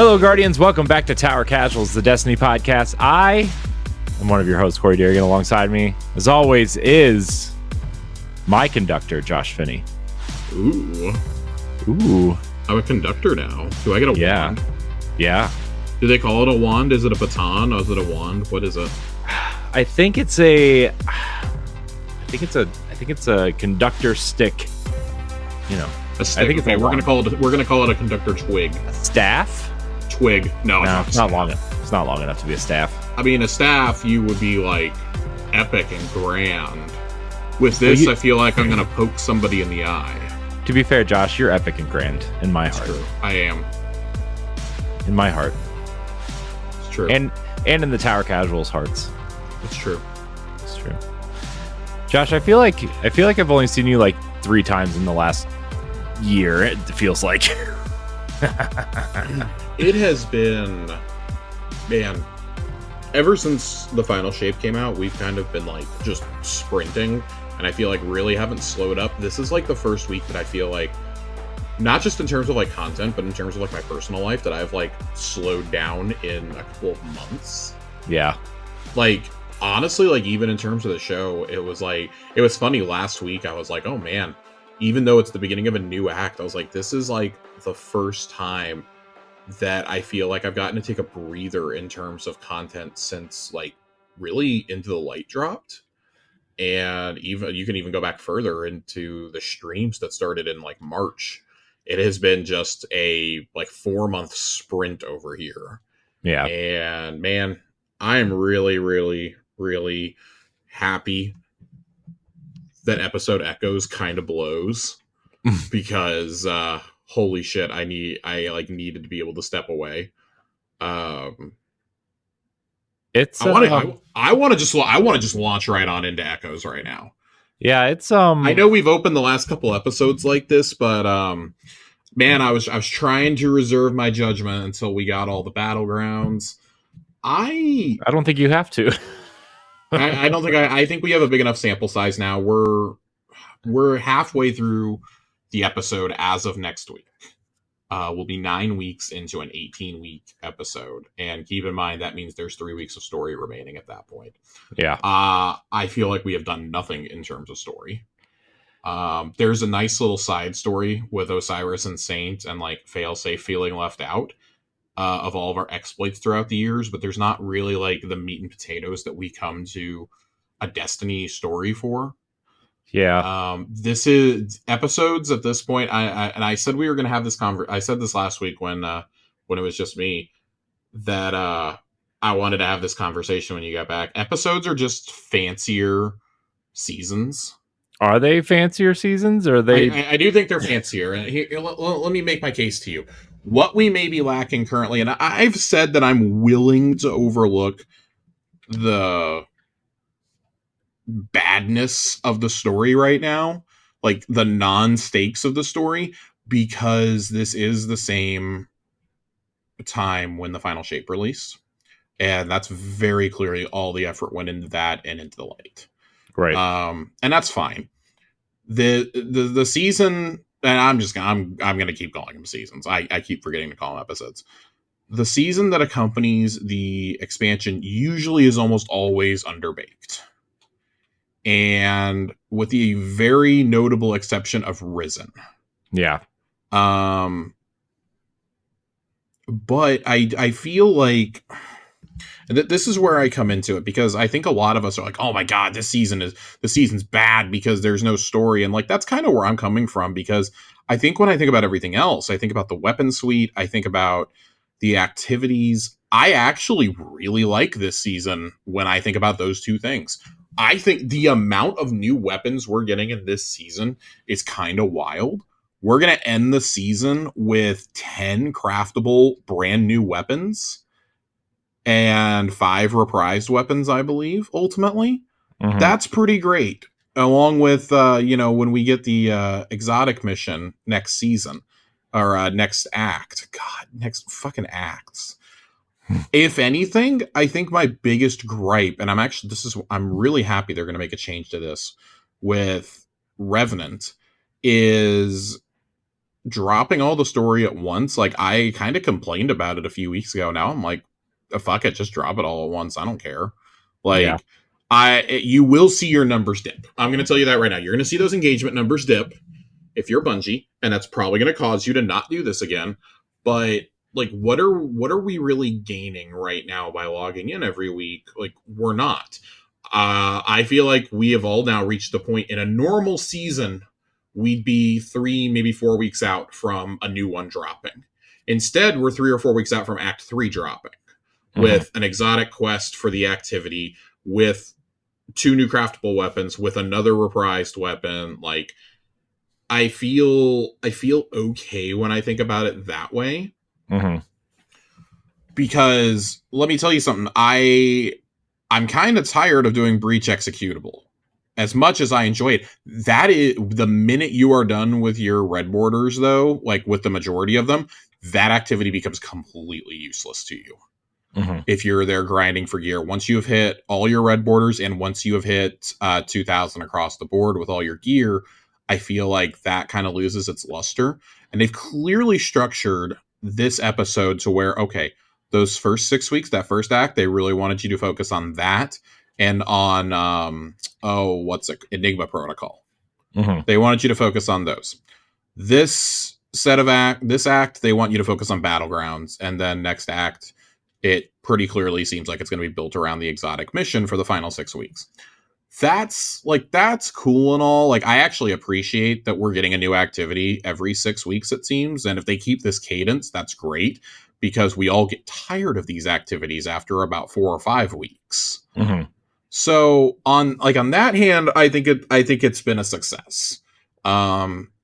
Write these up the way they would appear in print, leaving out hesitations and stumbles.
Hello, Guardians. Welcome back to Tower Casuals, the Destiny podcast. I am one of your hosts, Corey Derrigan. Alongside me, as always, is my conductor, Josh Finney. Ooh. Ooh. I'm a conductor now. Do I get a wand? Yeah. Do they call it a wand? Is it a baton? Or is it a wand? What is it? I think it's a conductor stick. You know. A stick. I think okay, we're gonna call it a conductor twig. A staff? Twig. No, it's not long enough. It's not long enough to be a staff. I mean, a staff, you would be like epic and grand. With this, I feel like I'm gonna poke somebody in the eye. To be fair, Josh, you're epic and grand in my heart. True. I am. In my heart. It's true. And in the Tower Casuals' hearts. It's true. It's true. Josh, I feel like I've only seen you like 3 times in the last year. It feels like. It has been, man, ever since the final shape came out, we've kind of been like just sprinting, and I feel like really haven't slowed up. This is like the first week that I feel like, not just in terms of like content, but in terms of like my personal life, that I've like slowed down in a couple of months. Yeah. Like, honestly, like even in terms of the show, it was funny last week. I was like, oh man, even though it's the beginning of a new act, I was like, this is like the first time that I feel like I've gotten to take a breather in terms of content since like really Into the Light dropped. And even you can even go back further into the streams that started in like March. It has been just a like 4-month sprint over here. Yeah. And man, I am really, really, really happy that episode Echoes kind of blows because holy shit, I needed to be able to step away. I want to just launch right on into Echoes right now. Yeah, it's I know we've opened the last couple episodes like this, but man, I was trying to reserve my judgment until we got all the battlegrounds. I don't think you have to. I think we have a big enough sample size now. We're halfway through the episode as of next week. We'll be 9 weeks into an 18-week episode, and keep in mind that means there's 3 weeks of story remaining at that point. Yeah. I feel like we have done nothing in terms of story. There's a nice little side story with Osiris and Saint and like Failsafe feeling left out of all of our exploits throughout the years, but there's not really like the meat and potatoes that we come to a Destiny story for. Yeah. This is episodes at this point. I said we were going to have this I said this last week when it was just me that I wanted to have this conversation when you got back. Episodes are just fancier seasons. Are they fancier seasons? Or are they? I do think they're fancier. And here, let me make my case to you. What we may be lacking currently, and I've said that I'm willing to overlook the badness of the story right now, like the non-stakes of the story, because this is the same time when the final shape released, and that's very clearly all the effort went into that and Into the Light, right? And that's fine. The season, and I'm gonna keep calling them seasons. I keep forgetting to call them episodes. The season that accompanies the expansion usually is almost always underbaked. And with the very notable exception of Risen. Yeah. But I feel like this is where I come into it, because I think a lot of us are like, oh my God, this season's bad because there's no story. And like, that's kind of where I'm coming from, because I think when I think about everything else, I think about the weapon suite, I think about the activities. I actually really like this season when I think about those two things. I think the amount of new weapons we're getting in this season is kind of wild. We're going to end the season with 10 craftable brand new weapons and 5 reprised weapons, I believe, ultimately. Mm-hmm. That's pretty great. Along with, when we get the exotic mission next season, or next act. God, next fucking acts. If anything, I think my biggest gripe, and I'm really happy they're going to make a change to this with Revenant, is dropping all the story at once, like I kind of complained about it a few weeks ago. Now I'm like, fuck it, just drop it all at once. I don't care. Yeah. Like, you will see your numbers dip. I'm going to tell you that right now. You're going to see those engagement numbers dip if you're Bungie, and that's probably going to cause you to not do this again. But like, what are we really gaining right now by logging in every week? Like, we're not. I feel like we have all now reached the point in a normal season we'd be 3, maybe 4 weeks out from a new one dropping. Instead, we're 3 or 4 weeks out from Act 3 dropping with an exotic quest for the activity, with 2 new craftable weapons, with another reprised weapon. Like, I feel okay when I think about it that way. Because let me tell you something, I'm kind of tired of doing breach executable. As much as I enjoy it, that is the minute you are done with your red borders, though, like with the majority of them, that activity becomes completely useless to you. If you're there grinding for gear, once you have hit all your red borders and once you have hit 2,000 across the board with all your gear, I feel like that kind of loses its luster. And they've clearly structured this episode to where, okay, those first 6 weeks, that first act, they really wanted you to focus on that and on Enigma Protocol. They wanted you to focus on those. This act, they want you to focus on Battlegrounds, and then next act, it pretty clearly seems like it's going to be built around the exotic mission for the final 6 weeks. That's cool and all. Like, I actually appreciate that we're getting a new activity every 6 weeks, it seems. And if they keep this cadence, that's great, because we all get tired of these activities after about 4 or 5 weeks. So on that hand, I think it's been a success.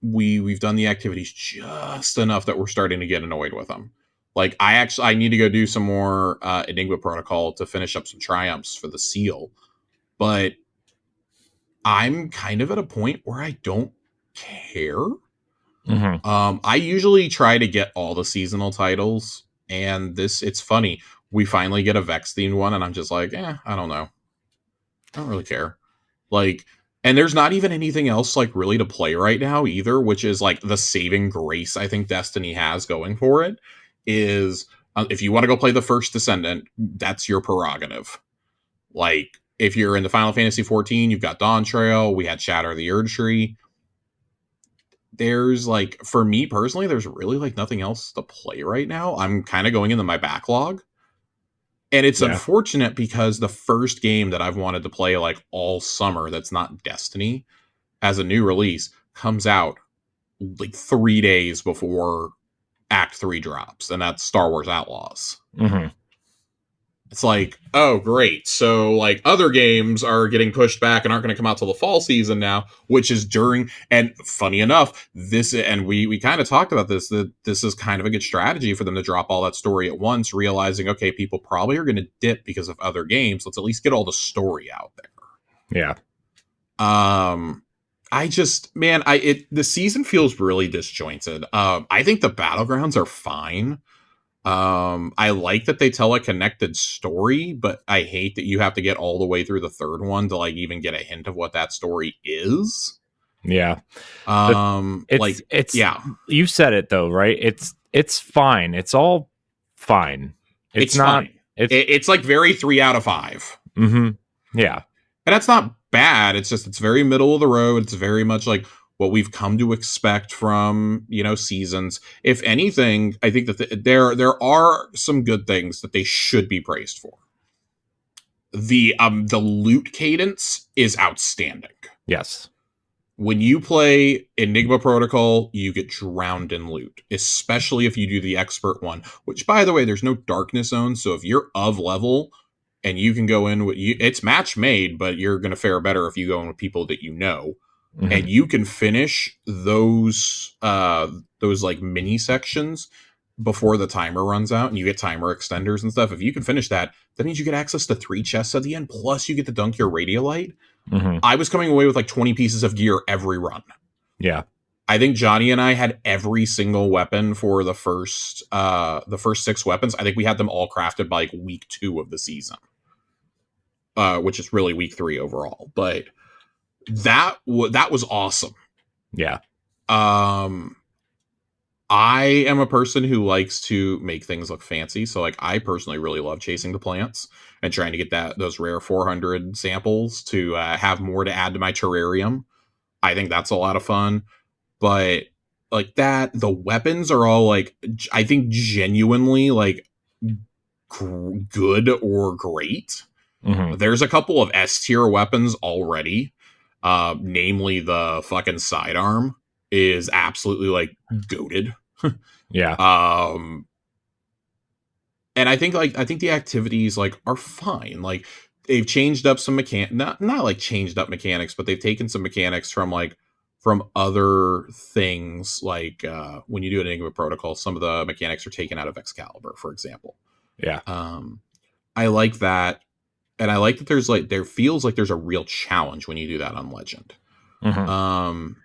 We've done the activities just enough that we're starting to get annoyed with them. Like, I need to go do some more Enigma Protocol to finish up some triumphs for the seal, but I'm kind of at a point where I don't care. I usually try to get all the seasonal titles, and it's funny. We finally get a Vex themed one, and I'm just like, I don't know. I don't really care. Like, and there's not even anything else like really to play right now either, which is like the saving grace I think Destiny has going for it is if you want to go play the first Descendant, that's your prerogative. Like, if you're into Final Fantasy 14, you've got Dawn Trail, we had Shatter the Erd Tree. There's like, for me personally, there's really like nothing else to play right now. I'm kind of going into my backlog. And it's unfortunate because the first game that I've wanted to play like all summer that's not Destiny as a new release comes out like 3 days before Act 3 drops, and that's Star Wars Outlaws. It's like, oh, great. So, like, other games are getting pushed back and aren't going to come out till the fall season now, which is during, and funny enough, we kind of talked about this, that this is kind of a good strategy for them to drop all that story at once, realizing, okay, people probably are going to dip because of other games. Let's at least get all the story out there. The season feels really disjointed. I think the Battlegrounds are fine. I like that they tell a connected story, but I hate that you have to get all the way through the third one to like even get a hint of what that story is. You said it though, right? It's fine. It's all fine. It's not fine. It's like very 3 out of 5. Yeah. And that's not bad. It's just, it's very middle of the road. It's very much like what we've come to expect from, seasons. If anything, I think that there are some good things that they should be praised for. The loot cadence is outstanding. Yes. When you play Enigma Protocol, you get drowned in loot, especially if you do the expert one, which, by the way, there's no darkness zone. So if you're of level and you can go in with it's match made, but you're going to fare better if you go in with people that you know. And you can finish those like mini sections before the timer runs out, and you get timer extenders and stuff. If you can finish that means you get access to 3 chests at the end, plus you get to dunk your radiolite. I was coming away with like 20 pieces of gear every run. Yeah. I think Johnny and I had every single weapon for the first 6 weapons. I think we had them all crafted by like week 2 of the season, which is really week 3 overall. But that was awesome. Yeah. I am a person who likes to make things look fancy. So like I personally really love chasing the plants and trying to get those rare 400 samples to have more to add to my terrarium. I think that's a lot of fun. But like that, the weapons are all like I think genuinely like good or great. Mm-hmm. There's a couple of S tier weapons already. Namely the fucking sidearm is absolutely like goated. Yeah. Um and I think the activities like are fine. Like they've changed up some not like changed up mechanics, but they've taken some mechanics from other things like when you do an Enigma protocol, some of the mechanics are taken out of Excalibur, for example. Yeah. Um I like that, and I like that there feels like there's a real challenge when you do that on Legend. Mm-hmm. Um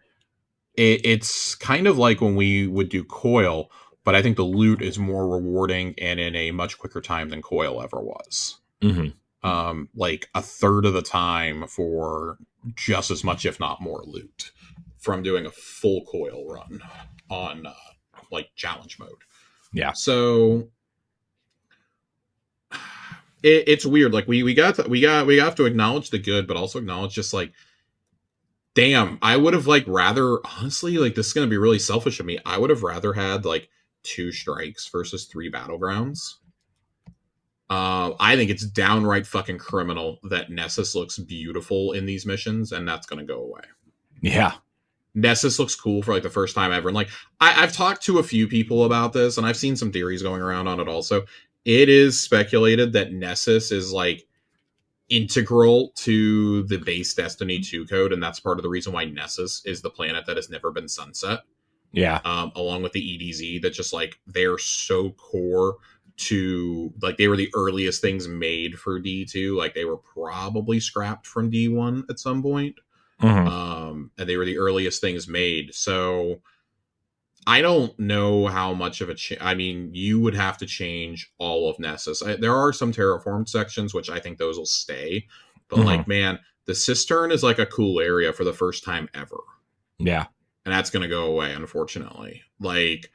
it's kind of like when we would do Coil, but I think the loot is more rewarding and in a much quicker time than Coil ever was. Mm-hmm. Like a third of the time for just as much, if not more, loot from doing a full Coil run on like challenge mode. Yeah. So it's weird. Like we have to acknowledge the good, but also acknowledge just like, damn, I would have like rather honestly, like this is gonna be really selfish of me. I would have rather had like 2 strikes versus 3 battlegrounds. I think it's downright fucking criminal that Nessus looks beautiful in these missions, and that's gonna go away. Yeah. Nessus looks cool for like the first time ever. And like I've talked to a few people about this, and I've seen some theories going around on it also. It is speculated that Nessus is like integral to the base Destiny 2 code, and that's part of the reason why Nessus is the planet that has never been sunset. Yeah. Along with the EDZ, that just like they're so core to like they were the earliest things made for D2. Like they were probably scrapped from D1 at some point. Mm-hmm. And they were the earliest things made. So I don't know how much of a I mean, you would have to change all of Nessus. There are some terraformed sections, which I think those will stay. But Mm-hmm. like, man, the cistern is like a cool area for the first time ever. Yeah. And that's going to go away, unfortunately. Like,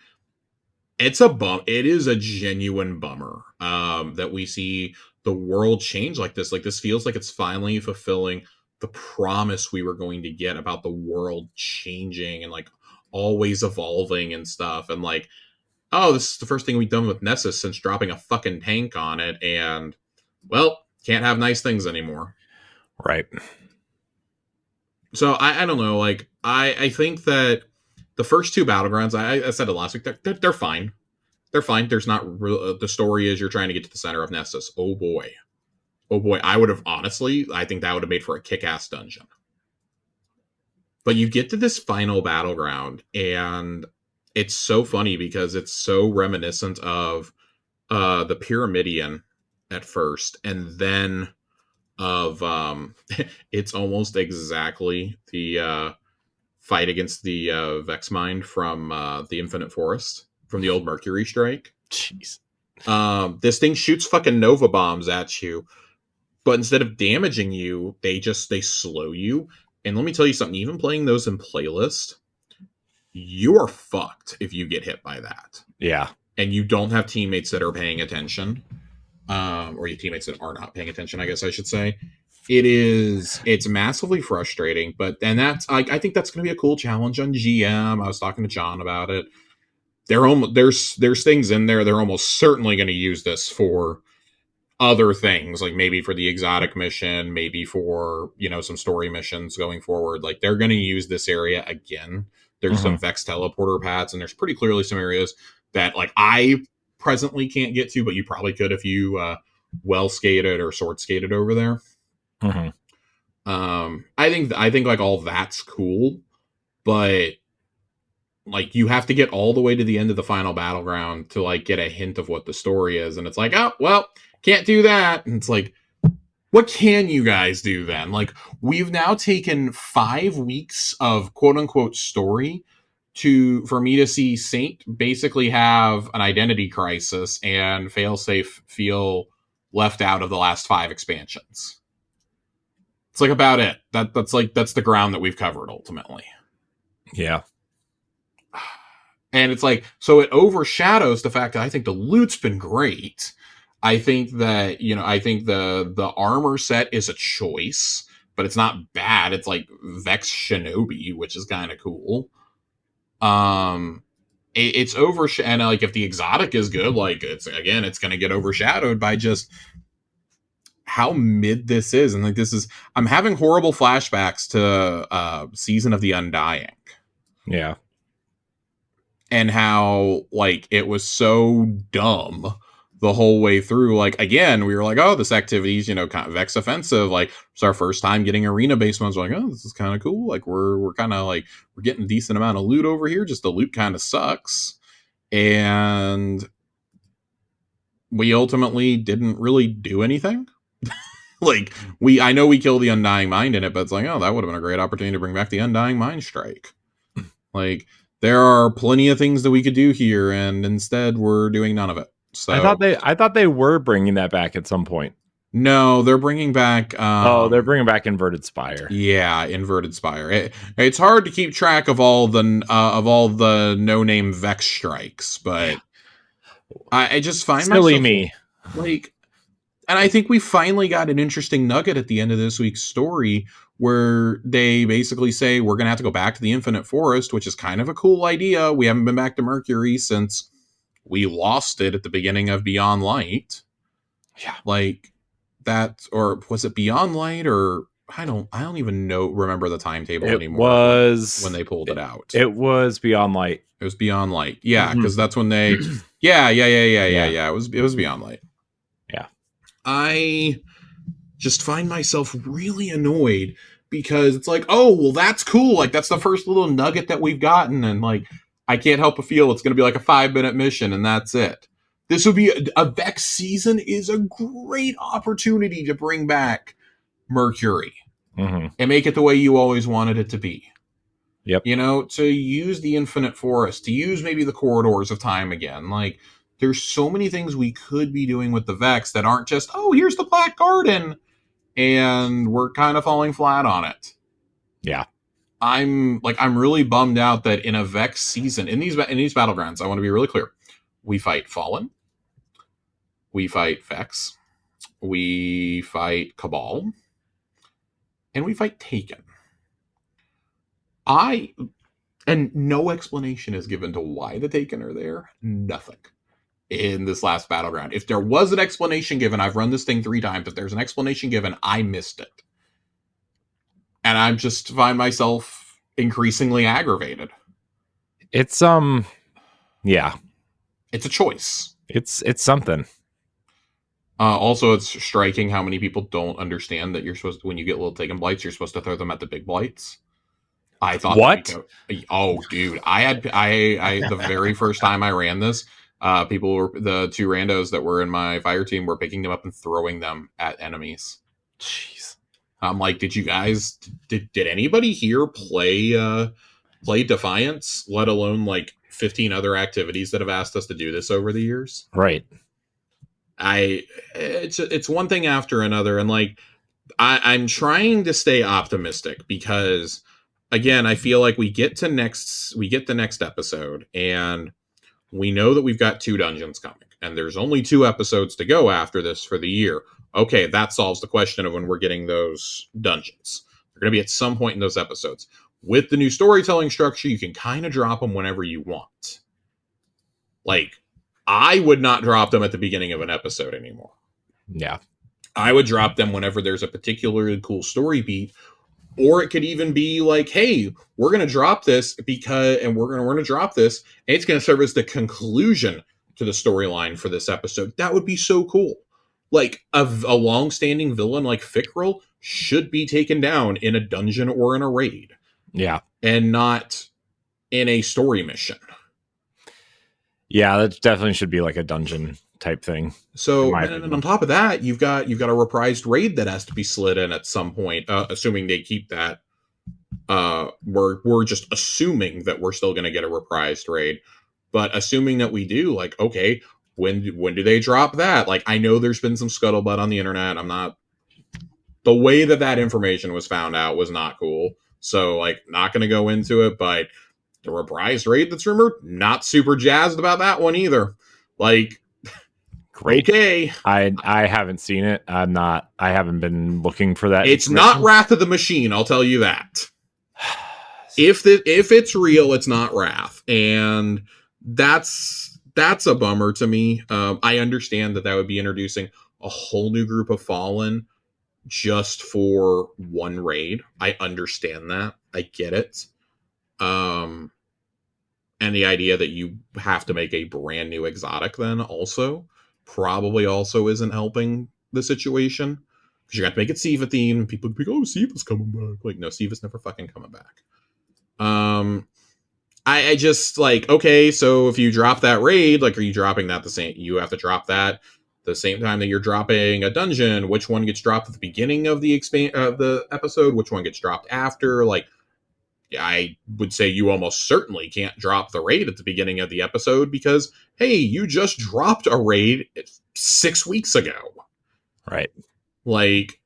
it's a bum. It is a genuine bummer that we see the world change like this. Like, this feels like it's finally fulfilling the promise we were going to get about the world changing and like always evolving and stuff. And like, oh, this is the first thing we've done with Nessus since dropping a fucking tank on it. And well, can't have nice things anymore. Right. So I don't know. Like, I think that the first 2 battlegrounds, I said it last week, they're fine. They're fine. There's not the story is you're trying to get to the center of Nessus. Oh boy. Oh boy. I would have honestly, I think that would have made for a kick-ass dungeon. But you get to this final battleground, and it's so funny because it's so reminiscent of the Pyramidion at first, and then of it's almost exactly the fight against the Vexmind from the Infinite Forest from the old Mercury Strike. Jeez. This thing shoots fucking Nova bombs at you, but instead of damaging you, they slow you. And let me tell you something, even playing those in playlist, you are fucked if you get hit by that. Yeah. And you don't have teammates that are paying attention. Or your teammates that are not paying attention, I guess I should say. It's massively frustrating, but then I think that's going to be a cool challenge on GM. I was talking to John about it. There's things in there. They're almost certainly going to use this for other things, like maybe for the exotic mission, maybe for, some story missions going forward. Like they're going to use this area again. There's some Vex teleporter pads, and there's pretty clearly some areas that like I presently can't get to, but you probably could if you well skated or sword skated over there. I think like all that's cool, but like you have to get all the way to the end of the final battleground to like get a hint of what the story is, and it's like, oh well, can't do that. And it's like, what can you guys do then? Like, we've now taken 5 weeks of quote unquote story for me to see Saint basically have an identity crisis and Failsafe feel left out of the last 5 expansions. It's like about it. That's the ground that we've covered ultimately. Yeah. And it's like, so it overshadows the fact that I think the loot's been great. I think that, I think the armor set is a choice, but it's not bad. It's like Vex Shinobi, which is kind of cool. It's and like if the exotic is good, like it's going to get overshadowed by just how mid this is. And like I'm having horrible flashbacks to Season of the Undying. Yeah. And how like it was so dumb the whole way through. Like, again, we were like, oh, this activity's, kind of Vex offensive. Like, it's our first time getting arena based ones. We're like, oh, this is kind of cool. Like, we're kind of like, we're getting a decent amount of loot over here. Just the loot kind of sucks. And we ultimately didn't really do anything. Like, I know we killed the Undying Mind in it, but it's like, oh, that would have been a great opportunity to bring back the Undying Mind Strike. Like, there are plenty of things that we could do here, and instead we're doing none of it. So I thought they were bringing that back at some point. No, they're bringing back. They're bringing back Inverted Spire. Yeah, Inverted Spire. It's hard to keep track of all the no-name Vex strikes, but I just find silly myself me like, and I think we finally got an interesting nugget at the end of this week's story where they basically say we're gonna have to go back to the Infinite Forest, which is kind of a cool idea. We haven't been back to Mercury since we lost it at the beginning of Beyond Light. Yeah, like that, or was it Beyond Light, or I don't even remember the timetable anymore. Was when they pulled it out. It was Beyond Light. It was Beyond Light. Yeah, because that's when they. Yeah. It was Beyond Light. Yeah. I just find myself really annoyed because it's like, oh, well, that's cool. Like, that's the first little nugget that we've gotten. And like, I can't help but feel it's going to be like a 5-minute mission and that's it. This would be a Vex season is a great opportunity to bring back Mercury and make it the way you always wanted it to be. Yep. To use the Infinite Forest, to use maybe the Corridors of Time again. Like, there's so many things we could be doing with the Vex that aren't just, oh, here's the Black Garden, and we're kind of falling flat on it. Yeah. I'm really bummed out that in a Vex season, in these battlegrounds, I want to be really clear. We fight Fallen. We fight Vex. We fight Cabal. And we fight Taken. And no explanation is given to why the Taken are there. Nothing. In this last battleground. If there was an explanation given, I've run this thing 3 times. If there's an explanation given, I missed it. And I just find myself increasingly aggravated. It's yeah. It's a choice. It's something. Also, it's striking how many people don't understand that you're supposed to, when you get little Taken blights, you're supposed to throw them at the big blights. I thought what? Oh, dude! I the very first time I ran this, people were the 2 randos that were in my fire team were picking them up and throwing them at enemies. Jeez. I'm like, did you guys? Did anybody here play Defiance? Let alone like 15 other activities that have asked us to do this over the years. Right. It's one thing after another, and like I'm trying to stay optimistic because again, I feel like we get the next episode and we know that we've got 2 dungeons coming and there's only 2 episodes to go after this for the year. Okay, that solves the question of when we're getting those dungeons. They're going to be at some point in those episodes. With the new storytelling structure, you can kind of drop them whenever you want. Like, I would not drop them at the beginning of an episode anymore. Yeah. I would drop them whenever there's a particularly cool story beat. Or it could even be like, hey, we're going to drop this we're going to drop this, and it's going to serve as the conclusion to the storyline for this episode. That would be so cool. Like, a long-standing villain like Fickrel should be taken down in a dungeon or in a raid. Yeah. And not in a story mission. Yeah, that definitely should be like a dungeon type thing. So, and on top of that, you've got a reprised raid that has to be slid in at some point, assuming they keep that. We're just assuming that we're still going to get a reprised raid, but assuming that we do, like, okay, when do they drop that? Like, I know there's been some scuttlebutt on the internet. The way that information was found out was not cool. So, like, not going to go into it, but The reprised raid that's rumored, not super jazzed about that one either. Like, Great. Okay. I haven't seen it. I haven't been looking for that. It's not Wrath of the Machine, I'll tell you that. If it's real, it's not Wrath. And that's a bummer to me. I understand that would be introducing a whole new group of Fallen just for one raid. I understand that. I get it. And the idea that you have to make a brand new exotic then also probably also isn't helping the situation. Because you got to make it Siva themed. People be like, oh, Siva's coming back. Like, no, Siva's never fucking coming back. I just like, okay, so if you drop that raid, like, are you dropping that the same? You have to drop that the same time that you're dropping a dungeon. Which one gets dropped at the beginning of the episode? Which one gets dropped after? Like, I would say you almost certainly can't drop the raid at the beginning of the episode because, hey, you just dropped a raid 6 weeks ago. Right. Like,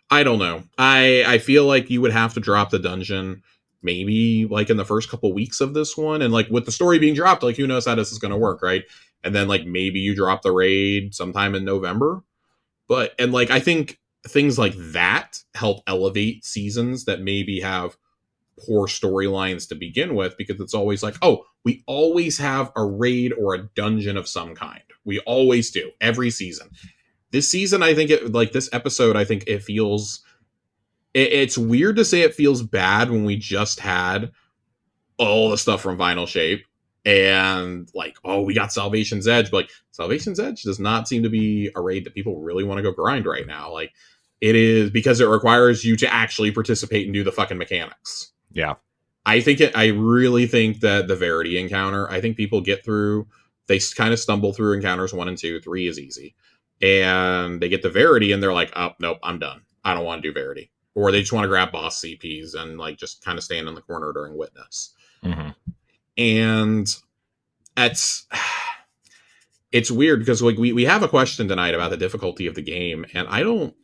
I don't know. I feel like you would have to drop the dungeon maybe like in the first couple weeks of this one. And like with the story being dropped, like who knows how this is going to work, right? And then like maybe you drop the raid sometime in November. And like I think things like that help elevate seasons that maybe have poor storylines to begin with, because it's always like, oh, we always have a raid or a dungeon of some kind. We always do every season. This season, I think this episode, I think it feels, it's weird to say it feels bad when we just had all the stuff from Vinyl Shape and like, oh, we got Salvation's Edge, but like Salvation's Edge does not seem to be a raid that people really want to go grind right now. Like, it is because it requires you to actually participate and do the fucking mechanics. Yeah. I really think that the Verity encounter, I think people get through, they kind of stumble through encounters 1 and 2, 3 is easy. And they get the Verity and they're like, oh, nope, I'm done. I don't want to do Verity. Or they just want to grab boss CPs and like just kind of stand in the corner during Witness. Mm-hmm. And it's weird because like we have a question tonight about the difficulty of the game, and I don't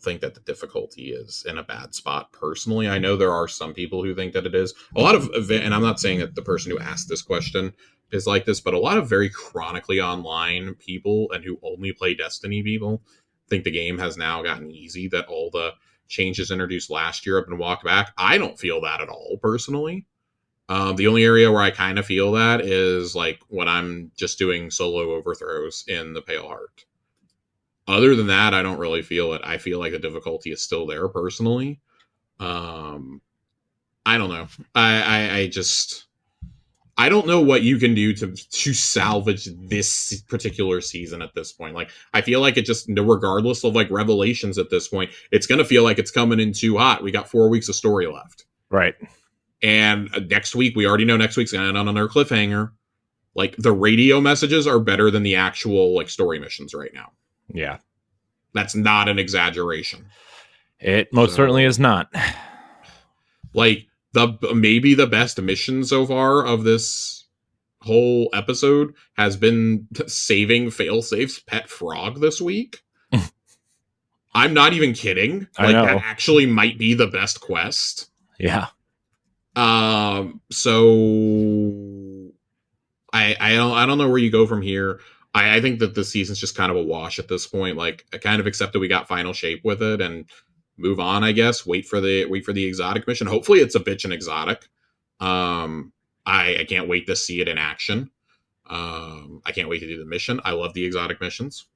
think that the difficulty is in a bad spot personally. I know there are some people who think that it is. A lot of, and I'm not saying that the person who asked this question is like this, but a lot of very chronically online people and who only play Destiny people think the game has now gotten easy, that all the changes introduced last year have been walked back. I don't feel that at all personally. The only area where I kind of feel that is like when I'm just doing solo overthrows in the Pale Heart. Other than that, I don't really feel it. I feel like the difficulty is still there personally. I don't know. I don't know what you can do to salvage this particular season at this point. Like, I feel like it just, regardless of like revelations at this point, it's going to feel like it's coming in too hot. We got 4 weeks of story left. Right. And next week, we already know next week's going to end on another cliffhanger. Like, the radio messages are better than the actual like story missions right now. Yeah. That's not an exaggeration. It most certainly is not. Like, maybe the best mission so far of this whole episode has been saving Failsafe's pet frog this week. I'm not even kidding. Like, that actually might be the best quest. Yeah. So I don't know where you go from here. I think that this season's just kind of a wash at this point. Like, I kind of accept that we got Final Shape with it and move on, I guess. Wait for the exotic mission. Hopefully it's a bitchin' exotic. I can't wait to see it in action. I can't wait to do the mission. I love the exotic missions.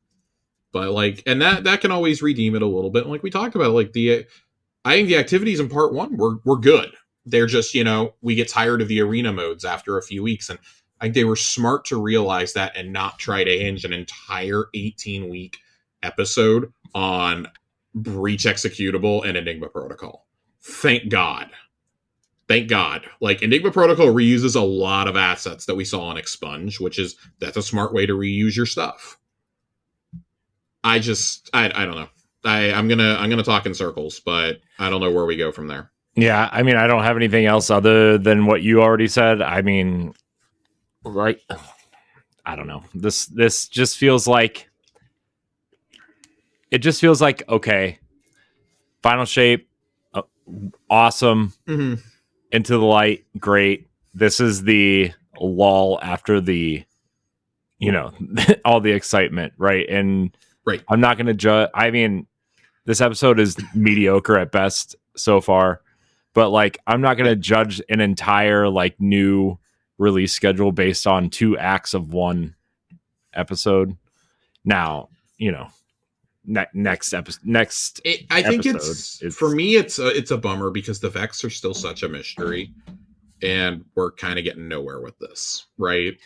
But like, and that can always redeem it a little bit. And like we talked about, like I think the activities in part 1 were good. They're just, we get tired of the arena modes after a few weeks. And I think they were smart to realize that and not try to hinge an entire 18-week episode on Breach Executable and Enigma Protocol. Thank God. Thank God. Like, Enigma Protocol reuses a lot of assets that we saw on Expunge, that's a smart way to reuse your stuff. I don't know. I'm gonna talk in circles, but I don't know where we go from there. Yeah, I mean, I don't have anything else other than what you already said. I mean, like, I don't know. This just feels like, okay, Final Shape, awesome. Mm-hmm. Into the Light, great. This is the lull after the, all the excitement, right? And Right. I'm not going to judge. I mean, this episode is mediocre at best so far, but like, I'm not going to judge an entire like new release schedule based on 2 acts of one episode. Now, next episode. I think it's for me. It's a bummer because the Vex are still such a mystery, and we're kind of getting nowhere with this, right?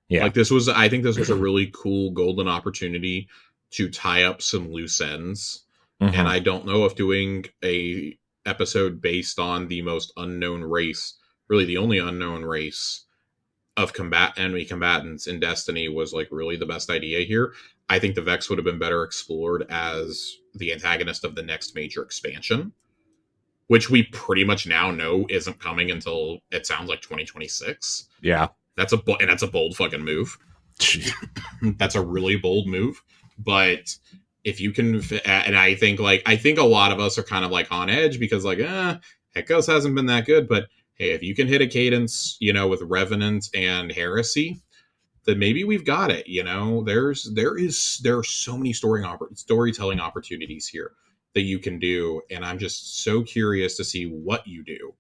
Yeah. Like I think this was a really cool golden opportunity to tie up some loose ends. Mm-hmm. And I don't know if doing a episode based on the most unknown race, really the only unknown race of enemy combatants in Destiny, was like really the best idea here. I think the Vex would have been better explored as the antagonist of the next major expansion, which we pretty much now know isn't coming until it sounds like 2026. Yeah. That's a bold fucking move. That's a really bold move. But if you can, and I think a lot of us are kind of like on edge because like, Echoes hasn't been that good. But hey, if you can hit a cadence, with Revenant and Heresy, then maybe we've got it. There are so many storytelling opportunities here that you can do, and I'm just so curious to see what you do.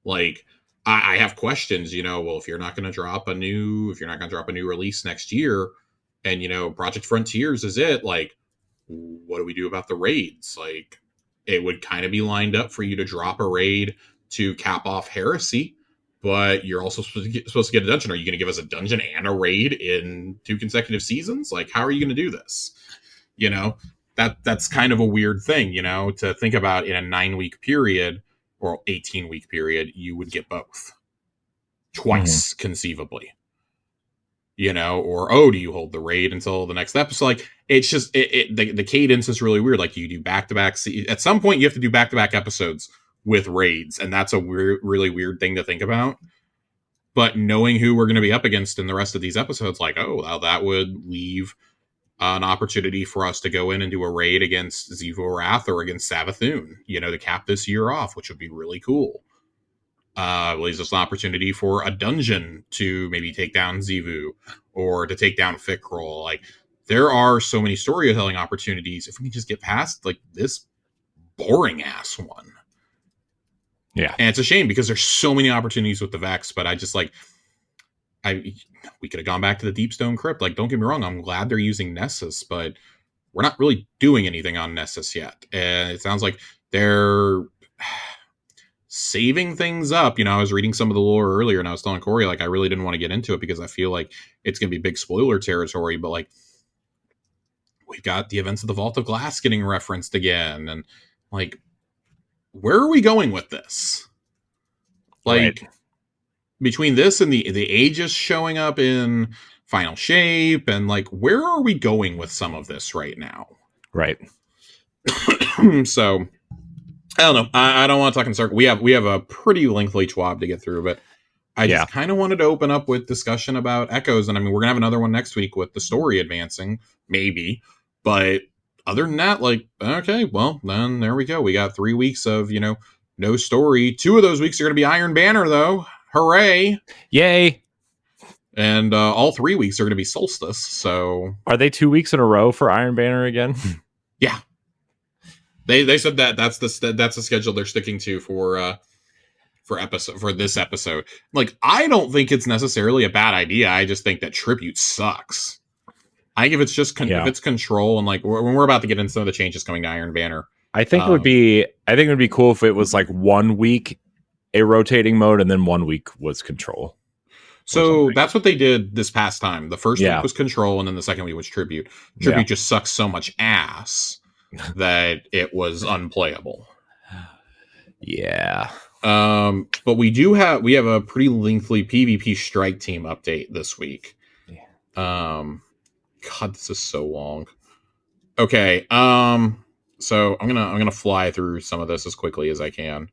Like, I have questions. Well, if you're not going to drop a new release next year, and Project Frontiers is it, like, what do we do about the raids? Like, it would kind of be lined up for you to drop a raid to cap off Heresy, but you're also supposed to get a dungeon. Are you going to give us a dungeon and a raid in 2 consecutive seasons? Like, how are you going to do this? That's kind of a weird thing, to think about. In a 9-week period or 18-week period, you would get both twice, conceivably. Or do you hold the raid until the next episode? Like, it's just the cadence is really weird. Like, you do back-to-back. At some point, you have to do back-to-back episodes with raids, and that's a really weird thing to think about. But knowing who we're going to be up against in the rest of these episodes, like, well, that would leave an opportunity for us to go in and do a raid against Xivu Wrath or against Savathun, to cap this year off, which would be really cool. Leaves us an opportunity for a dungeon to maybe take down Xivu or to take down Fikrul. Like, there are so many storytelling opportunities if we can just get past like this boring ass one. Yeah. And it's a shame because there's so many opportunities with the Vex, but I just we could have gone back to the Deepstone Crypt. Like, don't get me wrong, I'm glad they're using Nessus, but we're not really doing anything on Nessus yet. And it sounds like they're saving things up. I was reading some of the lore earlier and I was telling Corey, like, I really didn't want to get into it because I feel like it's going to be big spoiler territory, but like, we've got the events of the Vault of Glass getting referenced again. And like, where are we going with this? Like, right. Between this and the Aegis showing up in Final Shape, and like, where are we going with some of this right now? Right. So, I don't know. I don't want to talk in circles. We have a pretty lengthy TWAB to get through, but I just kind of wanted to open up with discussion about Echoes. And I mean, we're going to have another one next week with the story advancing, maybe. But other than that, like, okay, well, then there we go. We got 3 weeks of, no story. 2 of those weeks are going to be Iron Banner, though. Hooray. Yay. And all 3 weeks are going to be Solstice. So are they 2 weeks in a row for Iron Banner again? Yeah. They said that's the schedule they're sticking to for this episode. Like, I don't think it's necessarily a bad idea. I just think that Tribute sucks. I think if it's just if it's Control, and like when we're about to get into some of the changes coming to Iron Banner, I think it would be cool if it was like 1 week a rotating mode and then 1 week was Control. So that's what they did this past time. The first week was Control, and then the second week was Tribute. Tribute just sucks so much ass that it was unplayable. Yeah. But we have a pretty lengthy PvP Strike Team update this week. Yeah. God, this is so long. Okay. So I'm gonna fly through some of this as quickly as I can.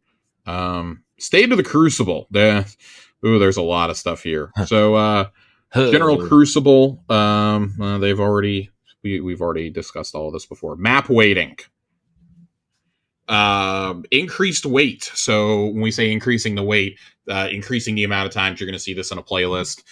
State of the Crucible. There's a lot of stuff here. So General Crucible. We've already discussed all of this before. Map weighting. Increased weight. So when we say increasing the weight, increasing the amount of times you're going to see this in a playlist.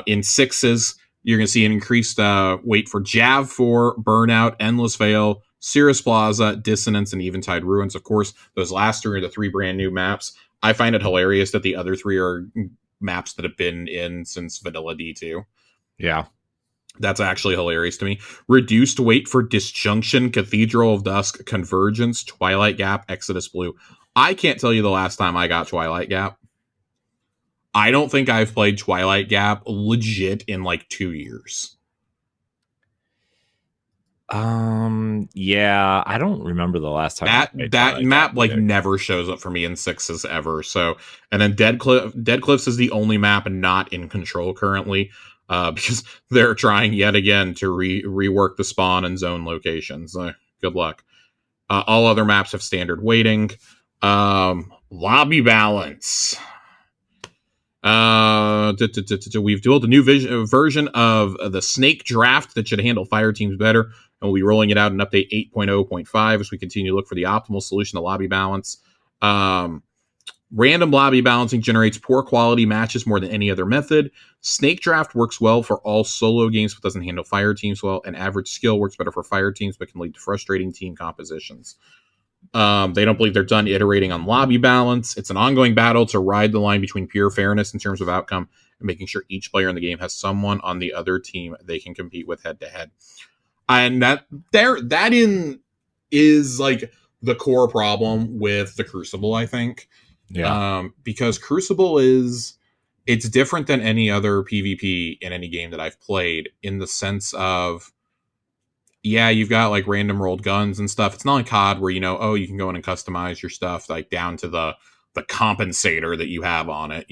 In sixes, you're going to see an increased wait for Jav 4, Burnout, Endless Veil, Cirrus Plaza, Dissonance, and Eventide Ruins. Of course, those last three are the three brand new maps. I find it hilarious that the other three are maps that have been in since Vanilla D2. Yeah. That's actually hilarious to me. Reduced wait for Disjunction, Cathedral of Dusk, Convergence, Twilight Gap, Exodus Blue. I can't tell you the last time I got Twilight Gap. I don't think I've played Twilight Gap legit in like 2 years. Yeah, I don't remember the last time that map like never shows up for me in sixes ever. So, and then Dead Cliffs is the only map not in control currently, because they're trying yet again to rework the spawn and zone locations. Good luck. All other maps have standard weighting. Lobby balance. We've built a new version of the Snake Draft that should handle fire teams better, and we'll be rolling it out in update 8.0.5 as we continue to look for the optimal solution to lobby balance. Random lobby balancing generates poor quality matches more than any other method. Snake Draft works well for all solo games but doesn't handle fire teams well, and average skill works better for fire teams but can lead to frustrating team compositions. They don't believe they're done iterating on lobby balance. It's an ongoing battle to ride the line between pure fairness in terms of outcome and making sure each player in the game has someone on the other team they can compete with head to head. And that is like the core problem with the Crucible, I think. Yeah. Because Crucible it's different than any other PvP in any game that I've played in the sense of, yeah, you've got like random rolled guns and stuff. It's not like COD where, you can go in and customize your stuff like down to the compensator that you have on it,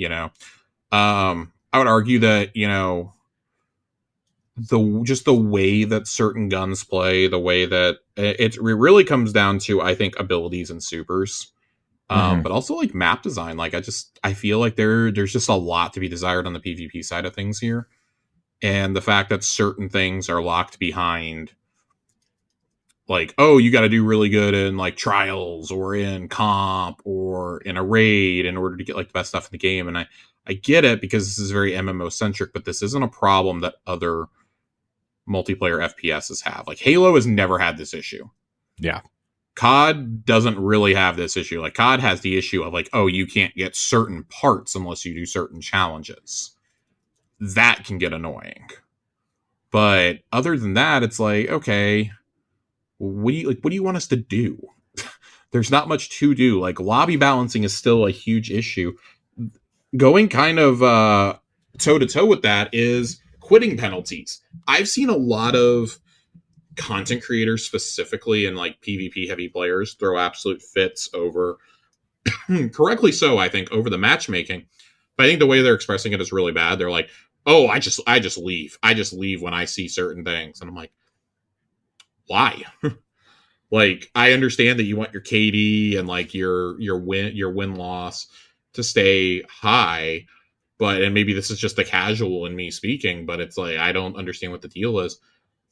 I would argue that, the way that certain guns play, the way that it really comes down to, I think, abilities and supers. But also like map design. Like I feel like there's just a lot to be desired on the PvP side of things here. And the fact that certain things are locked behind, like, oh, you got to do really good in like trials or in comp or in a raid in order to get like the best stuff in the game. And I get it because this is very MMO centric, but this isn't a problem that other multiplayer FPSs have. Like Halo has never had this issue. Yeah. COD doesn't really have this issue. Like COD has the issue of like, oh, you can't get certain parts unless you do certain challenges. That can get annoying. But other than that, it's like, okay, what do you want us to do? There's not much to do. Like lobby balancing is still a huge issue. Going kind of toe to toe with that is quitting penalties. I've seen a lot of content creators, specifically in like PvP heavy players, throw absolute fits over, correctly so, I think, over the matchmaking. But I think the way they're expressing it is really bad. They're like, oh, I just leave. I just leave when I see certain things. And I'm like, why? Like, I understand that you want your KD and like your win loss to stay high, and maybe this is just the casual in me speaking, but it's like, I don't understand what the deal is.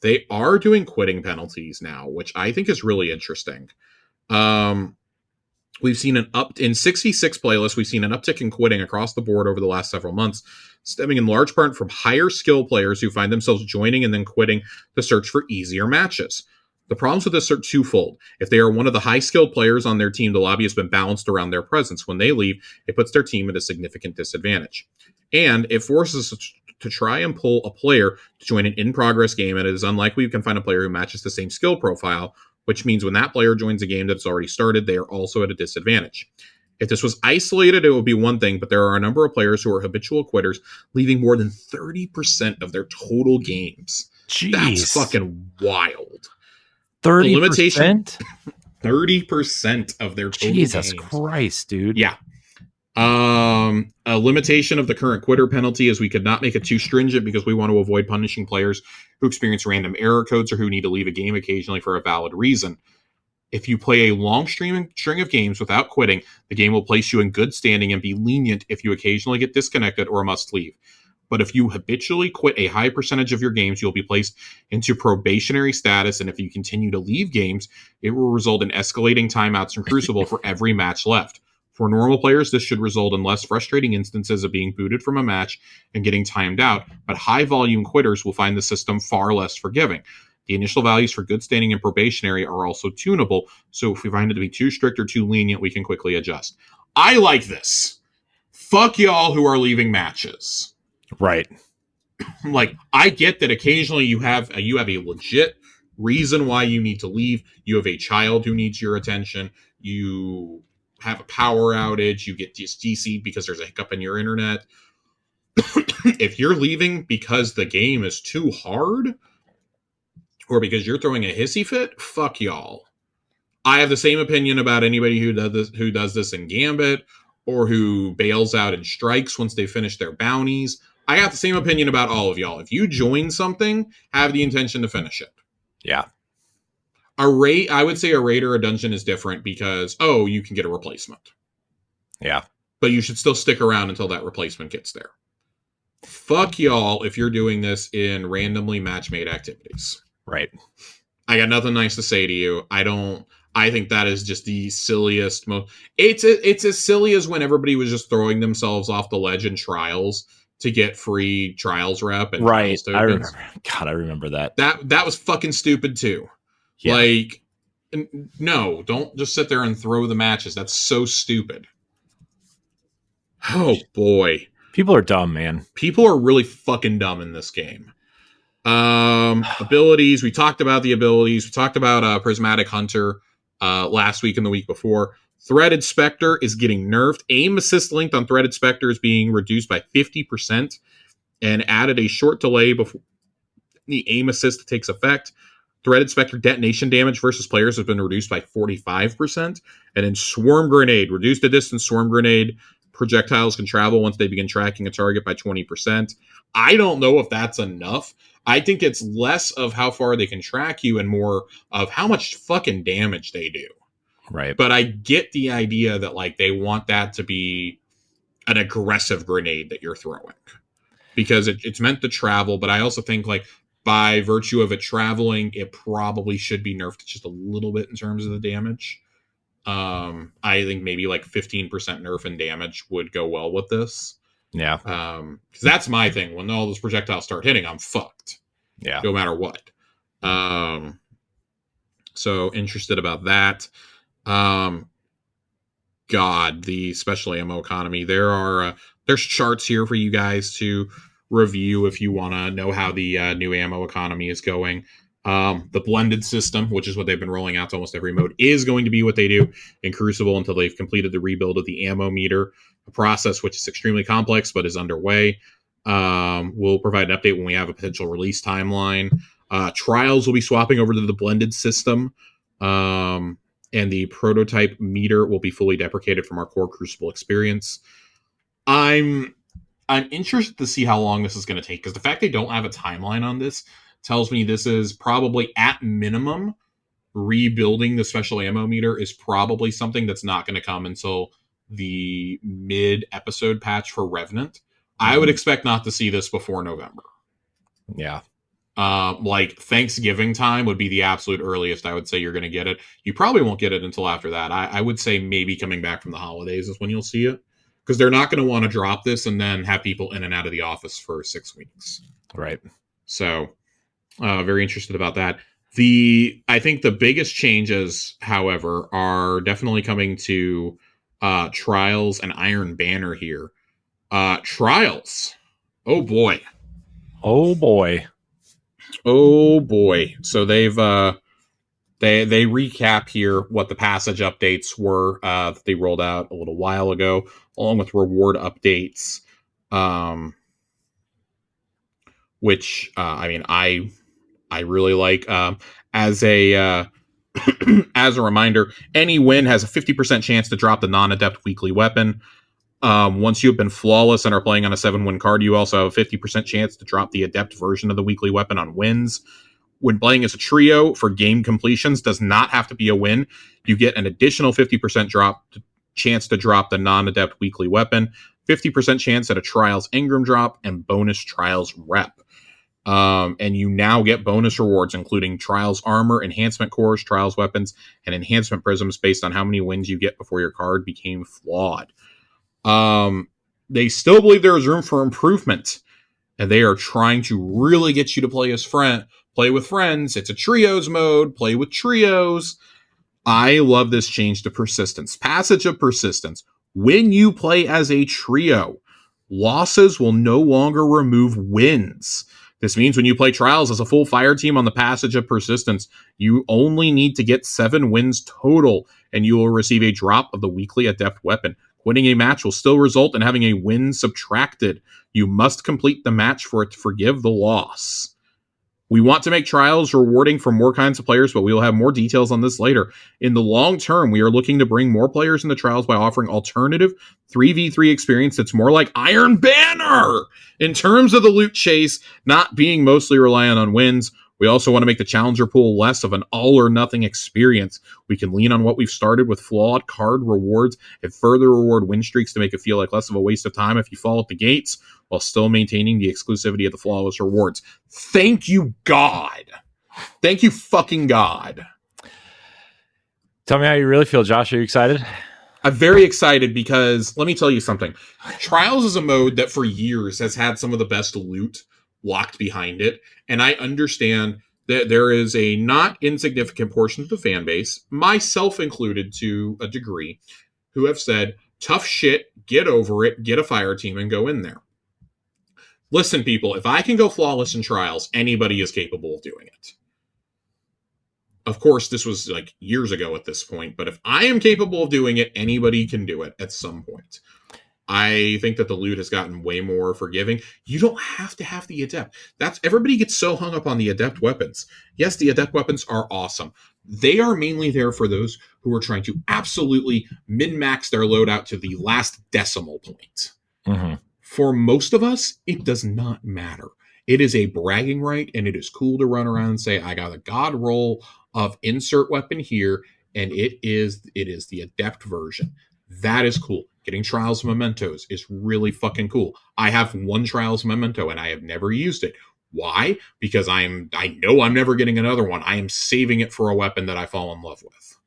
They are doing quitting penalties now, which I think is really interesting. We've seen in 66 playlists, we've seen an uptick in quitting across the board over the last several months, stemming in large part from higher skill players who find themselves joining and then quitting to search for easier matches. The problems with this are twofold. If they are one of the high-skilled players on their team, the lobby has been balanced around their presence. When they leave, it puts their team at a significant disadvantage. And it forces us to try and pull a player to join an in-progress game, and it is unlikely you can find a player who matches the same skill profile, which means when that player joins a game that's already started, they are also at a disadvantage. If this was isolated, it would be one thing, but there are a number of players who are habitual quitters, leaving more than 30% of their total games. Jeez. That's fucking wild. 30%? 30% of their total Jesus games. Christ, dude. Yeah. A limitation of the current quitter penalty is we could not make it too stringent because we want to avoid punishing players who experience random error codes or who need to leave a game occasionally for a valid reason. If you play a long string of games without quitting, the game will place you in good standing and be lenient if you occasionally get disconnected or must leave. But if you habitually quit a high percentage of your games, you'll be placed into probationary status, and if you continue to leave games, it will result in escalating timeouts in Crucible for every match left. For normal players, this should result in less frustrating instances of being booted from a match and getting timed out, but high-volume quitters will find the system far less forgiving. The initial values for good standing and probationary are also tunable, so if we find it to be too strict or too lenient, we can quickly adjust. I like this. Fuck y'all who are leaving matches. Right. Like, I get that occasionally you have a legit reason why you need to leave. You have a child who needs your attention. You have a power outage. You get DC'd because there's a hiccup in your internet. If you're leaving because the game is too hard or because you're throwing a hissy fit, fuck y'all. I have the same opinion about anybody who does this in Gambit or who bails out in strikes once they finish their bounties. I got the same opinion about all of y'all. If you join something, have the intention to finish it. Yeah. I would say a raid or a dungeon is different because, you can get a replacement. Yeah. But you should still stick around until that replacement gets there. Fuck y'all if you're doing this in randomly match-made activities. Right. I got nothing nice to say to you. I think that is just the silliest. It's as silly as when everybody was just throwing themselves off the ledge in trials to get free trials rep and right. I remember. God, I remember that. That was fucking stupid too. Yeah. Like, no, don't just sit there and throw the matches. That's so stupid. Oh boy, people are dumb, man. People are really fucking dumb in this game. Abilities. We talked about the abilities. We talked about Prismatic Hunter last week and the week before. Threaded Spectre is getting nerfed. Aim assist length on Threaded Spectre is being reduced by 50% and added a short delay before the aim assist takes effect. Threaded Spectre detonation damage versus players has been reduced by 45%. And in Swarm Grenade, reduced the distance Swarm Grenade projectiles can travel once they begin tracking a target by 20%. I don't know if that's enough. I think it's less of how far they can track you and more of how much fucking damage they do. Right. But I get the idea that like they want that to be an aggressive grenade that you're throwing because it's meant to travel. But I also think like by virtue of it traveling, it probably should be nerfed just a little bit in terms of the damage. I think maybe like 15% nerf in damage would go well with this. Yeah. Because that's my thing. When all those projectiles start hitting, I'm fucked. Yeah. No matter what. So interested about that. God, the special ammo economy. There's charts here for you guys to review if you want to know how the new ammo economy is going. The blended system, which is what they've been rolling out to almost every mode, is going to be what they do in Crucible until they've completed the rebuild of the ammo meter, a process which is extremely complex but is underway. We'll provide an update when we have a potential release timeline. Trials will be swapping over to the blended system, and the prototype meter will be fully deprecated from our core Crucible experience. I'm interested to see how long this is going to take, because the fact they don't have a timeline on this tells me this is probably, at minimum, rebuilding the special ammo meter is probably something that's not going to come until the mid-episode patch for Revenant. I would expect not to see this before November. Yeah. Like Thanksgiving time would be the absolute earliest I would say you're going to get it. You probably won't get it until after that. I would say maybe coming back from the holidays is when you'll see it, because they're not going to want to drop this and then have people in and out of the office for 6 weeks. Right. So very interested about that. I think the biggest changes, however, are definitely coming to Trials and Iron Banner here. Trials. Oh boy. Oh boy. Oh boy. So they've they recap here what the passage updates were that they rolled out a little while ago, along with reward updates. Which I mean I really like. As a as a reminder, any win has a 50% chance to drop the non-adept weekly weapon. Once you have been flawless and are playing on a 7-win card, you also have a 50% chance to drop the adept version of the weekly weapon on wins. When playing as a trio for game completions, does not have to be a win. You get an additional 50% chance to drop the non-adept weekly weapon, 50% chance at a Trials Engram drop, and bonus Trials rep. And you now get bonus rewards, including Trials Armor, Enhancement Cores, Trials Weapons, and Enhancement Prisms based on how many wins you get before your card became flawed. They still believe there is room for improvement, and they are trying to really get you to play with friends. It's a trios mode, play with trios. I love this change to persistence. Passage of persistence. When you play as a trio, losses will no longer remove wins. This means when you play Trials as a full fire team on the Passage of Persistence, you only need to get 7 wins total, and you will receive a drop of the weekly Adept weapon. Winning a match will still result in having a win subtracted. You must complete the match for it to forgive the loss. We want to make Trials rewarding for more kinds of players, but we will have more details on this later. In the long term, we are looking to bring more players into Trials by offering alternative 3v3 experience that's more like Iron Banner in terms of the loot chase, not being mostly reliant on wins. We also want to make the challenger pool less of an all-or-nothing experience. We can lean on what we've started with flawed card rewards and further reward win streaks to make it feel like less of a waste of time if you fall at the gates, while still maintaining the exclusivity of the flawless rewards. Thank you, God. Thank you, fucking God. Tell me how you really feel, Josh. Are you excited? I'm very excited because, let me tell you something. Trials is a mode that for years has had some of the best loot locked behind it, and I understand that there is a not insignificant portion of the fan base, myself included to a degree, who have said, tough shit, get over it, get a fire team, and go in there. Listen, people, if I can go flawless in Trials, anybody is capable of doing it. Of course, this was like years ago at this point, but if I am capable of doing it, anybody can do it at some point. I think that the loot has gotten way more forgiving. You don't have to have the Adept. Everybody gets so hung up on the Adept weapons. Yes, the Adept weapons are awesome. They are mainly there for those who are trying to absolutely min-max their loadout to the last decimal point. Mm-hmm. For most of us, it does not matter. It is a bragging right, and it is cool to run around and say, I got a god roll of insert weapon here, and it is the Adept version. That is cool. Getting Trials Mementos is really fucking cool. I have one Trials Memento, and I have never used it. Why? Because I know I'm never getting another one. I am saving it for a weapon that I fall in love with.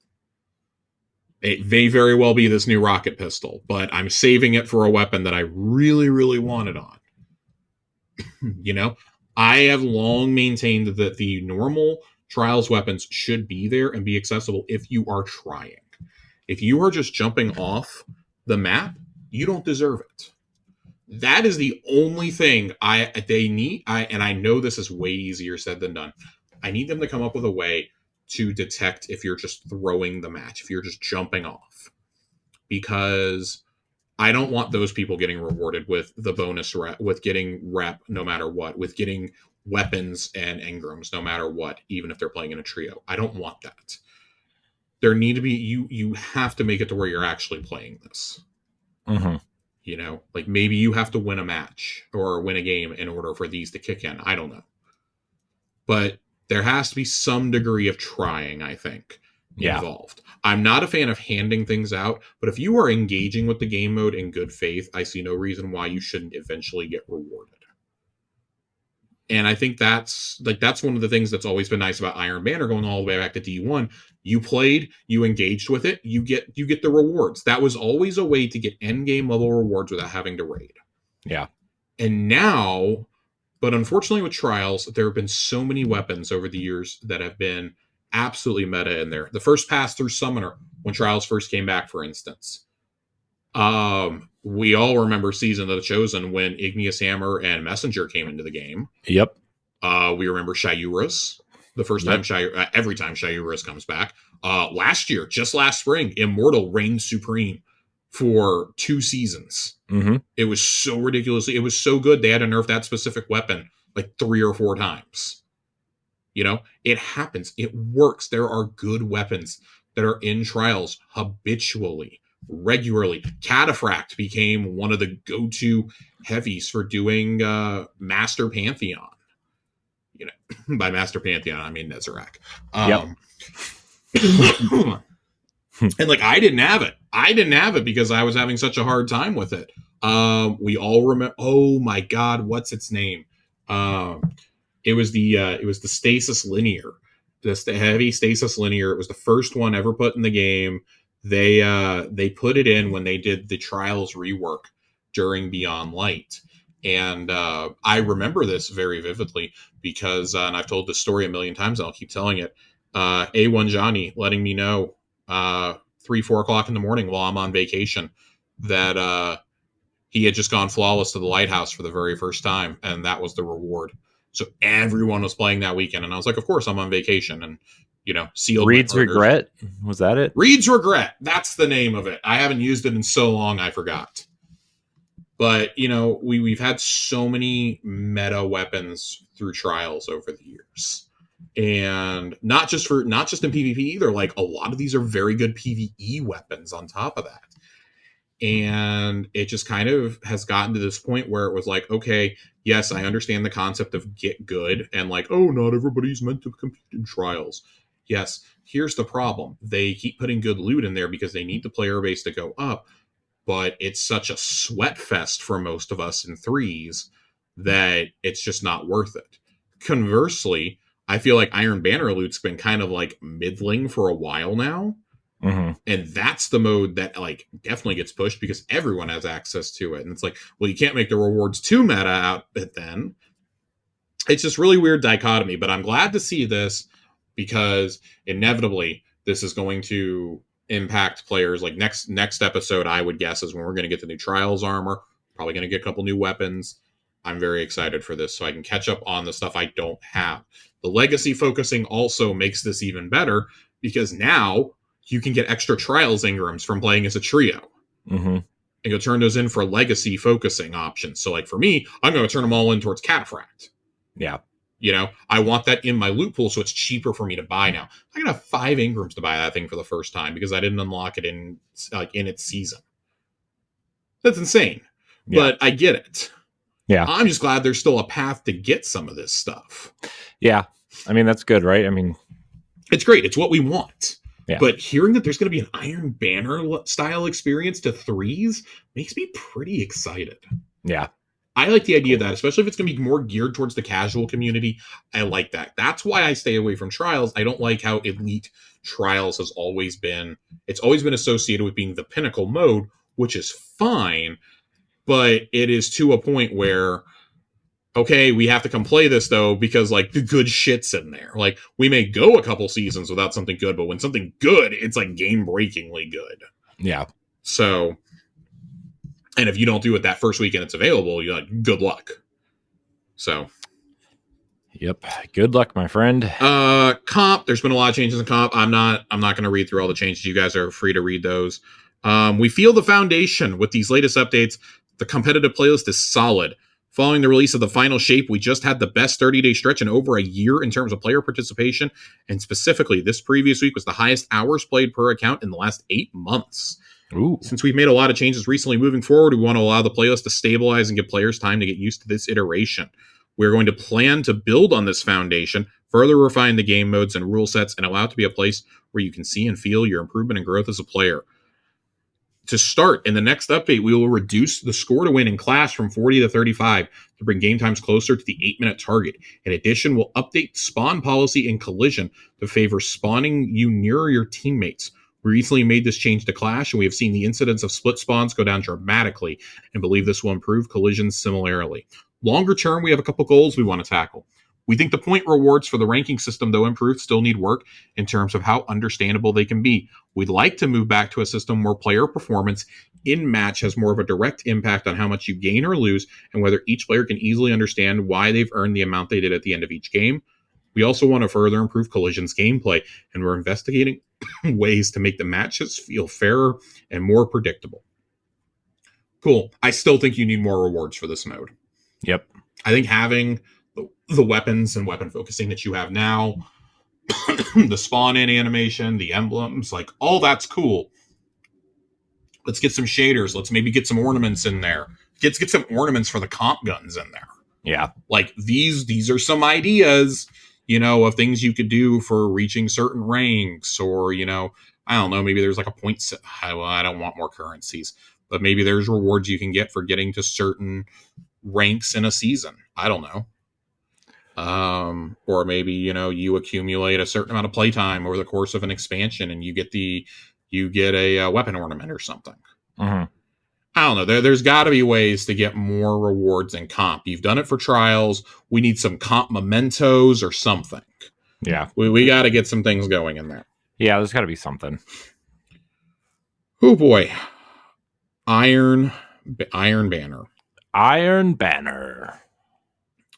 It may very well be this new rocket pistol, but I'm saving it for a weapon that I really, really wanted on. You know, I have long maintained that the normal Trials weapons should be there and be accessible if you are trying. If you are just jumping off the map, you don't deserve it. That is the only thing they need. And I know this is way easier said than done. I need them to come up with a way to detect if you're just throwing the match, if you're just jumping off. Because I don't want those people getting rewarded with the bonus rep, with getting rep no matter what, with getting weapons and engrams no matter what, even if they're playing in a trio. I don't want that. There need to be, you have to make it to where you're actually playing this. Mm-hmm. You know, like maybe you have to win a match or win a game in order for these to kick in. I don't know. But there has to be some degree of trying, I think, involved. I'm not a fan of handing things out, but if you are engaging with the game mode in good faith, I see no reason why you shouldn't eventually get rewarded. And I think that's one of the things that's always been nice about Iron Banner going all the way back to D1. You played, you engaged with it, you get the rewards. That was always a way to get end game level rewards without having to raid. Yeah. And now, but unfortunately with Trials, there have been so many weapons over the years that have been absolutely meta in there. The first pass through Summoner, when Trials first came back, for instance. We all remember Season of the Chosen when Igneous Hammer and Messenger came into the game. Yep. We remember Shayura's. The first time every time Shayura's comes back. Just last spring, Immortal reigned supreme for 2 seasons. Mm-hmm. It was so ridiculously, it was so good they had to nerf that specific weapon like 3 or 4 times. You know, it happens. It works. There are good weapons that are in Trials habitually, regularly. Cataphract became one of the go-to heavies for doing Master Pantheon. You know, by Master Pantheon, I mean Nezarec. And like, I didn't have it. I didn't have it because I was having such a hard time with it. We all remember. Oh my God, what's its name? it was the stasis linear, heavy stasis linear. It was the first one ever put in the game. They put it in when they did the Trials rework during Beyond Light. And I remember this very vividly because, and I've told this story a million times, and I'll keep telling it. A1 Johnny letting me know 3-4 o'clock in the morning while I'm on vacation that he had just gone flawless to the lighthouse for the very first time, and that was the reward. So everyone was playing that weekend, and I was like, of course, I'm on vacation, and sealed. Reed's Regret, was that it? Reed's Regret, that's the name of it. I haven't used it in so long, I forgot. But we've had so many meta weapons through Trials over the years, and not just in PvP either. Like, a lot of these are very good PvE weapons on top of that. And it just kind of has gotten to this point where it was like, okay, yes, I understand the concept of get good and like, oh, not everybody's meant to compete in Trials. Yes, here's the problem. They keep putting good loot in there because they need the player base to go up, but it's such a sweat fest for most of us in threes that it's just not worth it. Conversely, I feel like Iron Banner loot's been kind of like middling for a while now. Mm-hmm. And that's the mode that like definitely gets pushed because everyone has access to it. And it's like, well, you can't make the rewards too meta out it then. It's just really weird dichotomy, but I'm glad to see this because inevitably this is going to impact players. Like next episode, I would guess, is when we're going to get the new Trials armor, probably going to get a couple new weapons. I'm very excited for this so I can catch up on the stuff I don't have. The legacy focusing also makes this even better because now you can get extra Trials Ingrams from playing as a trio. Mm-hmm. And you'll turn those in for legacy focusing options. So like for me, I'm going to turn them all in towards Cataphract. Yeah. I want that in my loot pool so it's cheaper for me to buy now. I'm going to have 5 Ingrams to buy that thing for the first time because I didn't unlock it in its season. That's insane. Yeah. But I get it. Yeah. I'm just glad there's still a path to get some of this stuff. Yeah. I mean, that's good, right? I mean, it's great. It's what we want. Yeah. But hearing that there's going to be an Iron Banner style experience to threes makes me pretty excited. Yeah. I like the idea of that, especially if it's going to be more geared towards the casual community. I like that. That's why I stay away from Trials. I don't like how elite Trials has always been. It's always been associated with being the pinnacle mode, which is fine. But it is to a point where, okay, we have to come play this, though, because, like, the good shit's in there. Like, we may go a couple seasons without something good, but when something good, it's, like, game-breakingly good. Yeah. So, and if you don't do it that first weekend it's available, you're like, good luck. So. Yep. Good luck, my friend. Comp, there's been a lot of changes in comp. I'm not going to read through all the changes. You guys are free to read those. We feel the foundation with these latest updates. The competitive playlist is solid. Following the release of the final shape, we just had the best 30-day stretch in over a year in terms of player participation, and specifically, this previous week was the highest hours played per account in the last 8 months. Ooh. Since we've made a lot of changes recently moving forward, we want to allow the playlist to stabilize and give players time to get used to this iteration. We're going to plan to build on this foundation, further refine the game modes and rule sets, and allow it to be a place where you can see and feel your improvement and growth as a player. To start, in the next update, we will reduce the score to win in Clash from 40 to 35 to bring game times closer to the 8-minute target. In addition, we'll update spawn policy in Collision to favor spawning you nearer your teammates. We recently made this change to Clash, and we have seen the incidence of split spawns go down dramatically, and believe this will improve Collisions similarly. Longer term, we have a couple goals we want to tackle. We think the point rewards for the ranking system, though improved, still need work in terms of how understandable they can be. We'd like to move back to a system where player performance in match has more of a direct impact on how much you gain or lose, and whether each player can easily understand why they've earned the amount they did at the end of each game. We also want to further improve Collision's gameplay, and we're investigating ways to make the matches feel fairer and more predictable. Cool. I still think you need more rewards for this mode. Yep. I think having the weapons and weapon focusing that you have now, the spawn in animation, the emblems, like all that's cool. Let's get some shaders. Let's maybe get some ornaments in there. Get some ornaments for the comp guns in there. Yeah. Like these are some ideas, of things you could do for reaching certain ranks, or, I don't know, maybe there's like a point. I don't want more currencies, but maybe there's rewards you can get for getting to certain ranks in a season. I don't know. Or maybe, you accumulate a certain amount of playtime over the course of an expansion and you get a weapon ornament or something. Mm-hmm. I don't know. There's got to be ways to get more rewards in comp. You've done it for trials. We need some comp mementos or something. Yeah. We got to get some things going in there. Yeah, there's got to be something. Oh boy. Iron Banner. Iron Banner.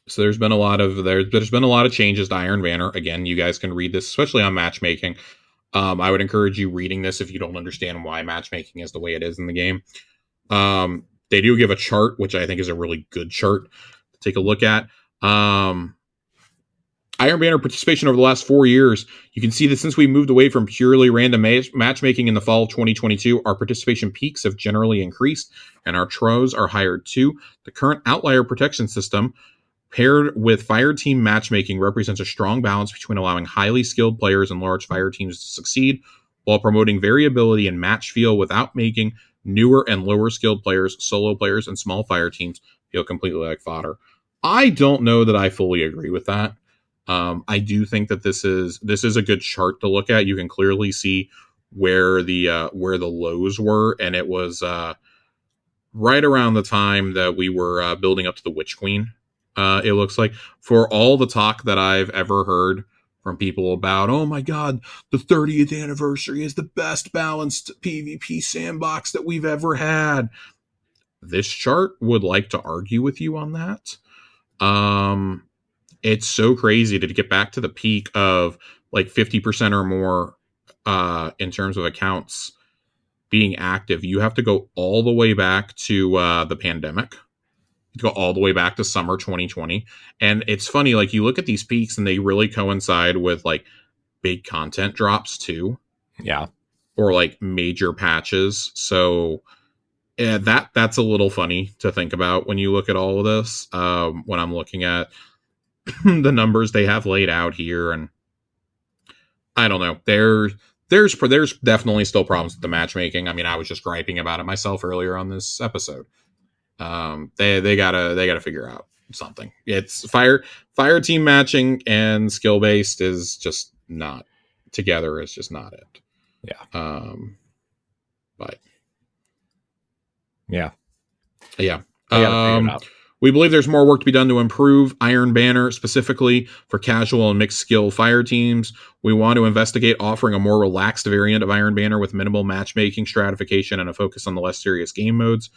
So there's been a lot of changes to Iron Banner. Again, you guys can read this, especially on matchmaking. I would encourage you reading this if you don't understand why matchmaking is the way it is in the game. They do give a chart, which I think is a really good chart to take a look at. Iron Banner participation over the last 4 years, you can see that since we moved away from purely random matchmaking in the fall of 2022, our participation peaks have generally increased, and our TROs are higher too. The current outlier protection system, paired with fire team matchmaking, represents a strong balance between allowing highly skilled players and large fire teams to succeed, while promoting variability in match feel without making newer and lower skilled players, solo players, and small fire teams feel completely like fodder. I don't know that I fully agree with that. I do think that this is a good chart to look at. You can clearly see where the lows were, and it was right around the time that we were building up to the Witch Queen. It looks like, for all the talk that I've ever heard from people about, oh my god, the 30th anniversary is the best balanced PvP sandbox that we've ever had. This chart would like to argue with you on that. It's so crazy to get back to the peak of like 50% or more in terms of accounts being active. You have to go all the way back to the pandemic. Go all the way back to summer 2020. And it's funny, like, you look at these peaks and they really coincide with like big content drops too. Yeah. Or like major patches. So yeah, that's a little funny to think about when you look at all of this. When I'm looking at the numbers they have laid out here, and I don't know. There's definitely still problems with the matchmaking. I mean, I was just griping about it myself earlier on this episode. They gotta figure out something. It's fire team matching and skill based is just not together. It's just not it. Yeah. But yeah. We believe there's more work to be done to improve Iron Banner, specifically for casual and mixed skill fire teams. We want to investigate offering a more relaxed variant of Iron Banner with minimal matchmaking stratification and a focus on the less serious game modes.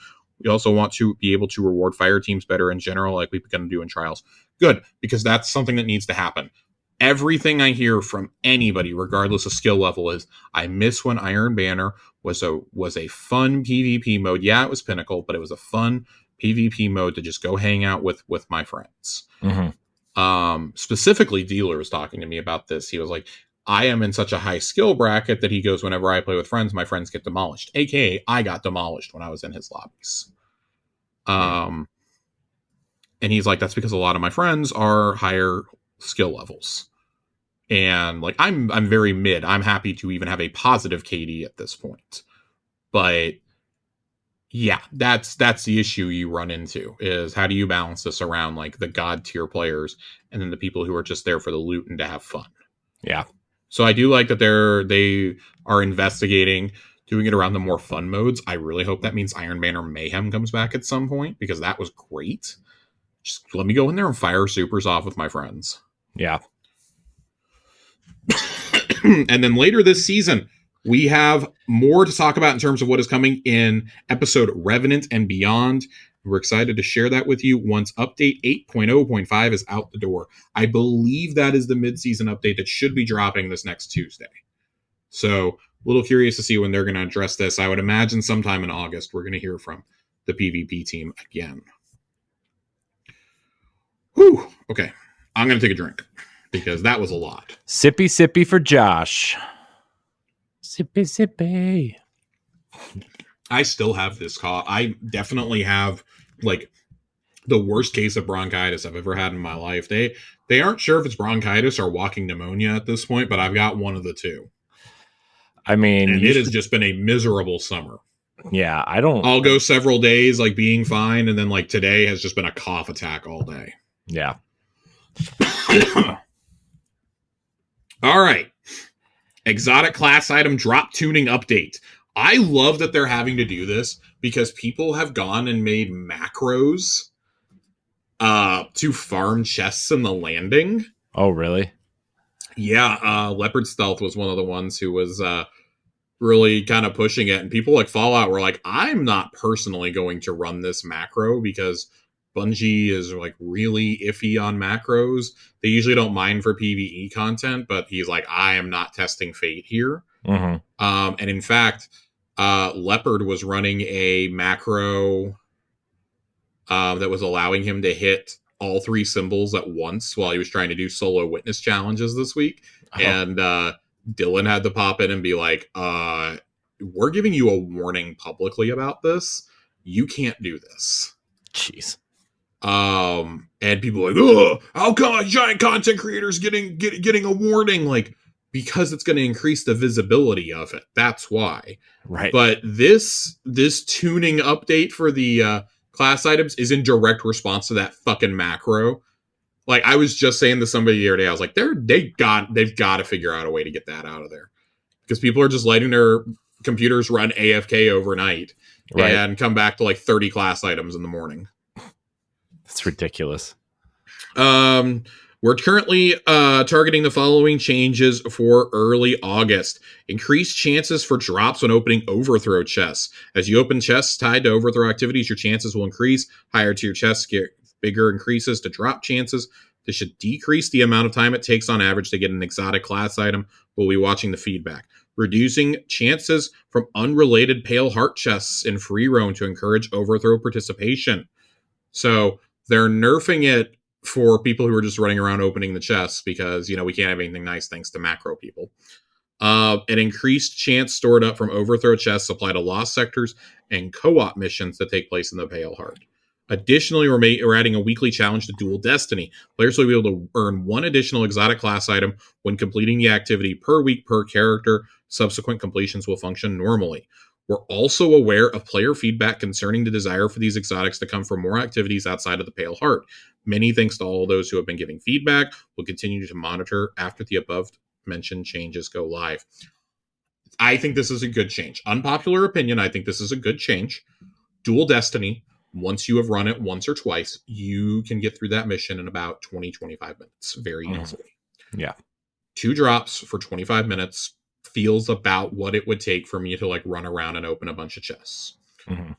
We also want to be able to reward fire teams better in general, like we've begun to do in trials. Good, because that's something that needs to happen. Everything I hear from anybody, regardless of skill level, is I miss when Iron Banner was a fun PvP mode. Yeah, it was Pinnacle, but it was a fun PvP mode to just go hang out with my friends. Mm-hmm. Specifically, Dealer was talking to me about this. He was like, I am in such a high skill bracket that he goes, whenever I play with friends, my friends get demolished. AKA, I got demolished when I was in his lobbies. And he's like, that's because a lot of my friends are higher skill levels. And like, I'm very mid. I'm happy to even have a positive KD at this point. But yeah, that's the issue you run into, is how do you balance this around like the god tier players and then the people who are just there for the loot and to have fun. Yeah. So I do like that they are investigating doing it around the more fun modes. I really hope that means Iron Banner Mayhem comes back at some point, because that was great. Just let me go in there and fire supers off with my friends. Yeah. And then later this season, we have more to talk about in terms of what is coming in episode Revenant and beyond. We're excited to share that with you once update 8.0.5 is out the door. I believe that is the mid-season update that should be dropping this next Tuesday. So a little curious to see when they're going to address this. I would imagine sometime in August we're going to hear from the PvP team again. Whew. Okay. I'm going to take a drink because that was a lot. Sippy sippy for Josh. Sippy sippy. I still have this cough. I definitely have like the worst case of bronchitis I've ever had in my life. They aren't sure if it's bronchitis or walking pneumonia at this point, but I've got one of the two. I mean, and it has just been a miserable summer. Yeah, I'll go several days like being fine, and then like today has just been a cough attack all day. Yeah. All right. Exotic class item drop tuning update. I love that they're having to do this because people have gone and made macros to farm chests in the landing. Oh, really? Yeah, Leopard Stealth was one of the ones who was really kind of pushing it, and people like Fallout were like, I'm not personally going to run this macro because Bungie is like really iffy on macros. They usually don't mind for PvE content, but he's like, I am not testing fate here. Mm-hmm. And in fact, Leopard was running a macro that was allowing him to hit all three symbols at once while he was trying to do solo witness challenges this week. Oh. And Dylan had to pop in and be like, we're giving you a warning publicly about this. You can't do this. Jeez. And people are like, oh, how come giant content creators getting a warning? Like, because it's going to increase the visibility of it. That's why. Right. But this tuning update for the class items is in direct response to that fucking macro. Like, I was just saying to somebody the other day, I was like, they've got to figure out a way to get that out of there. Because people are just letting their computers run AFK overnight and come back to like 30 class items in the morning. That's ridiculous. We're currently targeting the following changes for early August. Increased chances for drops when opening overthrow chests. As you open chests tied to overthrow activities, your chances will increase. Higher tier chests get bigger increases to drop chances. This should decrease the amount of time it takes on average to get an exotic class item. We'll be watching the feedback. Reducing chances from unrelated pale heart chests in free roam to encourage overthrow participation. So they're nerfing it for people who are just running around opening the chests because, we can't have anything nice thanks to macro people. An increased chance stored up from overthrow chests apply to lost sectors and co-op missions that take place in the Pale Heart. Additionally, we're adding a weekly challenge to Dual Destiny. Players will be able to earn one additional exotic class item when completing the activity per week per character. Subsequent completions will function normally. We're also aware of player feedback concerning the desire for these exotics to come from more activities outside of the Pale Heart. Many thanks to all those who have been giving feedback. We'll continue to monitor after the above-mentioned changes go live. I think this is a good change. Unpopular opinion, I think this is a good change. Dual Destiny, once you have run it once or twice, you can get through that mission in about 20-25 minutes very easily. Yeah. 2 drops for 25 minutes feels about what it would take for me to like run around and open a bunch of chests. Mm-hmm.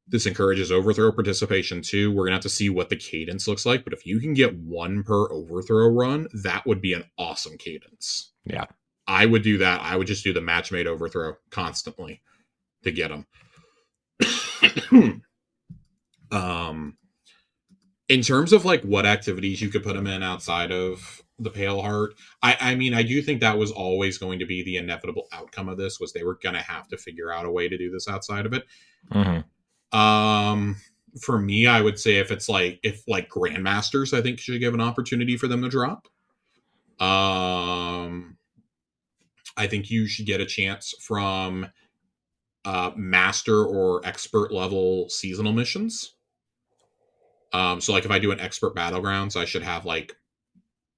This encourages overthrow participation too. We're gonna have to see what the cadence looks like, but if you can get 1 per overthrow run, that would be an awesome cadence. Yeah, I would do that. I would just do the match made overthrow constantly to get them. In terms of like what activities you could put them in outside of the Pale Heart, I mean, I do think that was always going to be the inevitable outcome of this, was they were going to have to figure out a way to do this outside of it. Mm-hmm. For me, I would say if Grandmasters, I think should give an opportunity for them to drop. I think you should get a chance from master or expert level seasonal missions. So like if I do an expert battlegrounds, I should have like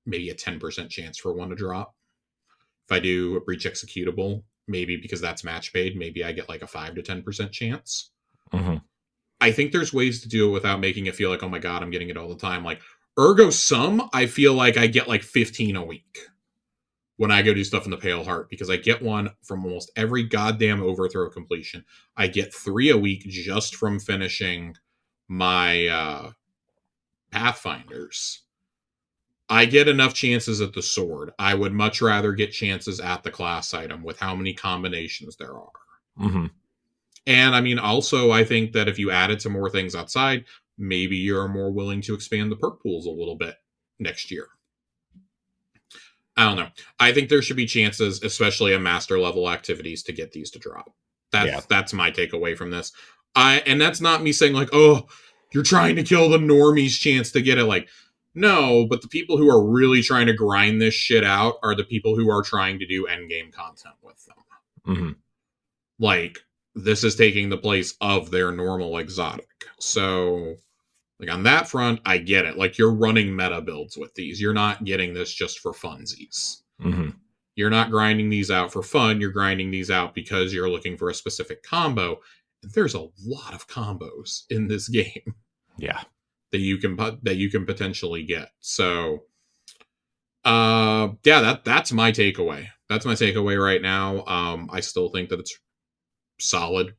maybe a 10% chance for one to drop. If I do a breach executable, maybe because that's match made, maybe I get like a 5 to 10% chance. Mm-hmm. I think there's ways to do it without making it feel like, oh my god, I'm getting it all the time. Like Ergo Sum, I feel like I get like 15 a week when I go do stuff in the Pale Heart, because I get one from almost every goddamn overthrow completion. I get 3 a week just from finishing my Pathfinders. I get enough chances at the sword. I would much rather get chances at the class item with how many combinations there are. Mm-hmm. And I mean, also, I think that if you add it to more things outside, maybe you're more willing to expand the perk pools a little bit next year. I don't know. I think there should be chances, especially in master level activities, to get these to drop. That's my takeaway from this. And that's not me saying like, oh, you're trying to kill the normies' chance to get it. Like, no, but the people who are really trying to grind this shit out are the people who are trying to do endgame content with them. Mm-hmm. Like, this is taking the place of their normal exotic. So Like on that front, I get it. Like you're running meta builds with these. You're not getting this just for funsies. Mm-hmm. You're not grinding these out for fun. You're grinding these out because you're looking for a specific combo. And there's a lot of combos in this game. Yeah. That you can potentially get. So that's my takeaway. That's my takeaway right now. I still think that it's solid.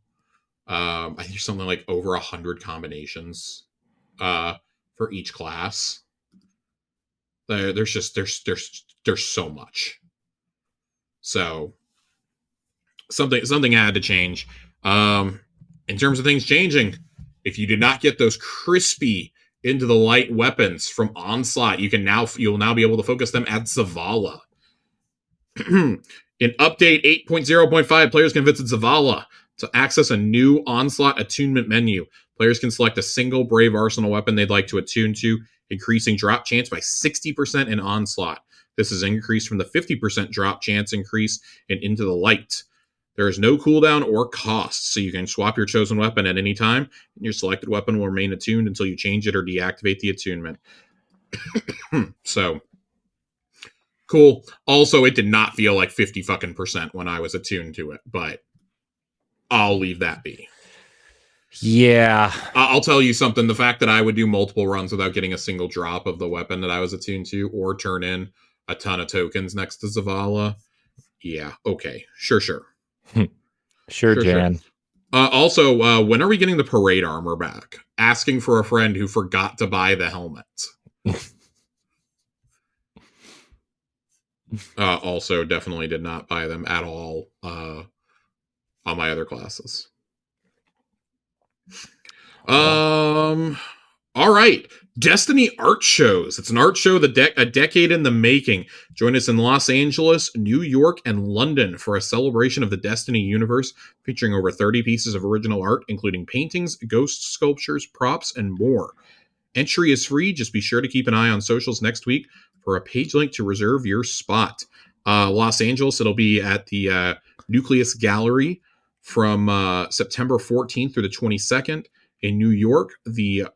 I think there's something like over 100 combinations for each class. There's so much. So something had to change. In terms of things changing, if you did not get those crispy into the light weapons from Onslaught, you'll now be able to focus them at Zavala. In update 8.0.5, players can visit Zavala to access a new Onslaught attunement menu. Players can select a single Brave Arsenal weapon they'd like to attune to, increasing drop chance by 60% in Onslaught. This is increased from the 50% drop chance increase in Into the Light. There is no cooldown or cost, so you can swap your chosen weapon at any time, and your selected weapon will remain attuned until you change it or deactivate the attunement. So, cool. Also, it did not feel like 50 fucking percent when I was attuned to it, but I'll leave that be. Yeah. I'll tell you something. The fact that I would do multiple runs without getting a single drop of the weapon that I was attuned to or turn in a ton of tokens next to Zavala. Yeah. Okay. Sure. Sure, Jan. Also, when are we getting the parade armor back? Asking for a friend who forgot to buy the helmet. Also, definitely did not buy them at all on my other classes. All right. Destiny art shows. It's an art show a decade in the making. Join us in Los Angeles, New York, and London for a celebration of the Destiny universe featuring over 30 pieces of original art, including paintings, ghost sculptures, props, and more. Entry is free. Just be sure to keep an eye on socials next week for a page link to reserve your spot. Los Angeles, it'll be at the Nucleus Gallery from September 14th through the 22nd. In New York, the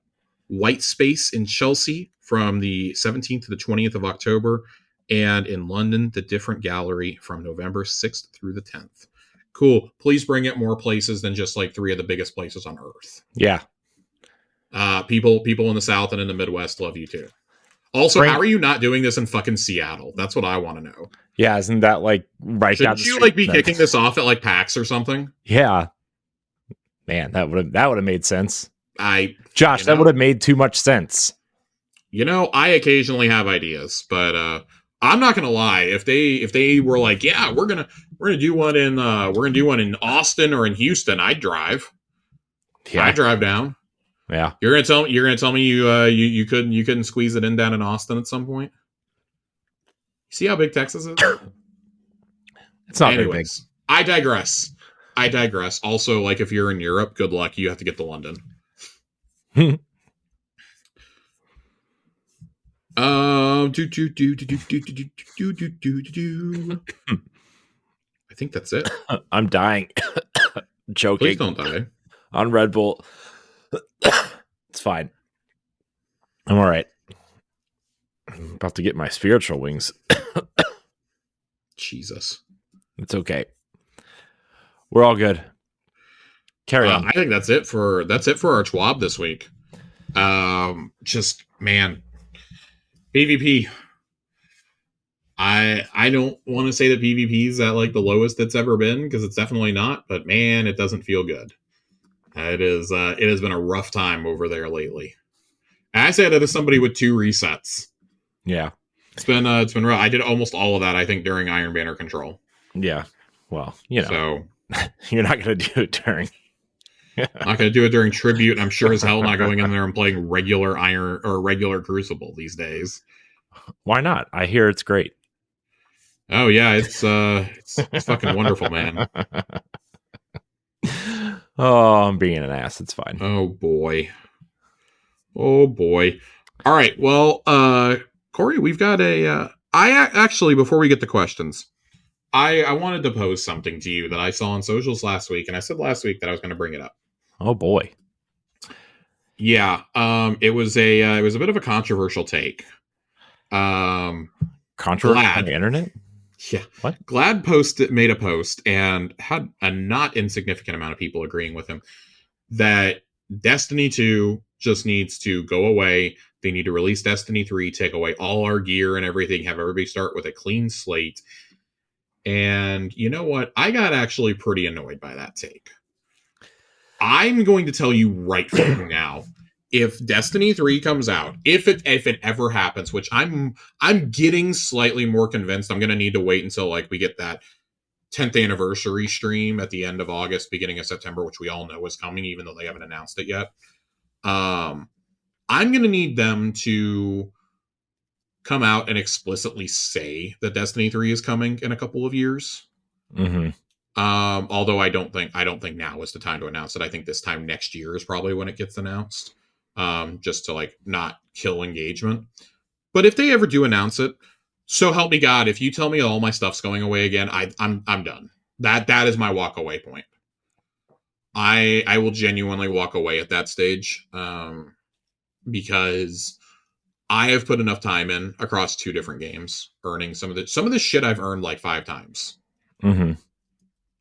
White Space in Chelsea from the 17th to the 20th of October, and in London, the Different Gallery from November 6th through the 10th. Cool. Please bring it more places than just like 3 of the biggest places on Earth. Yeah. People in the South and in the Midwest love you too. Also, how are you not doing this in fucking Seattle? That's what I want to know. Yeah, isn't that like right down the street? Shouldn't you like be kicking this off at like PAX or something? Yeah. Man, that would have made sense. Josh, that would have made too much sense. I occasionally have ideas, but I'm not gonna lie. If they were like, yeah, we're gonna do one in Austin or in Houston, I'd drive. Yeah, I'd drive down. Yeah, you're gonna tell me you couldn't squeeze it in down in Austin at some point. See how big Texas is? It's not very big. I digress. Also, like if you're in Europe, good luck. You have to get to London. I think that's it. I'm dying. Choking. Please don't die. On Red Bull. It's fine. I'm all right. I'm about to get my spiritual wings. Jesus. It's okay. We're all good. Carry on. I think that's it for our TWAB this week. Just man, PvP. I don't want to say that PvP is at like the lowest it's ever been because it's definitely not. But man, it doesn't feel good. It has been a rough time over there lately. And I say that as somebody with 2 resets. Yeah, it's been rough. I did almost all of that I think during Iron Banner Control. Yeah, well, so you're not going to do it during. Not going to do it during Tribute. I'm sure as hell not going in there and playing regular Iron or regular Crucible these days. Why not? I hear it's great. Oh yeah, it's fucking wonderful, man. Oh, I'm being an ass. It's fine. Oh boy. All right. Well, Corey, we've got a. Actually, before we get to questions, I wanted to pose something to you that I saw on socials last week, and I said last week that I was going to bring it up. Oh boy. Yeah, it was a bit of a controversial take. Controversial on Glad, the internet? yeah, What? Glad made a post and had a not insignificant amount of people agreeing with him that Destiny 2 just needs to go away. They need to release Destiny 3, take away all our gear and everything, have everybody start with a clean slate. And you know what? I got actually pretty annoyed by that take. I'm going to tell you right fucking now. If Destiny 3 comes out, if it ever happens, which I'm getting slightly more convinced, I'm gonna need to wait until like we get that 10th anniversary stream at the end of August, beginning of September, which we all know is coming, even though they haven't announced it yet. I'm gonna need them to come out and explicitly say that Destiny 3 is coming in a couple of years. Mm-hmm. Although I don't think now is the time to announce it. I think this time next year is probably when it gets announced. Just to like not kill engagement. But if they ever do announce it, so help me God, if you tell me all my stuff's going away again, I'm done. That is my walk away point. I will genuinely walk away at that stage, because I have put enough time in across 2 different games, earning some of the shit I've earned like 5 times. Mm-hmm.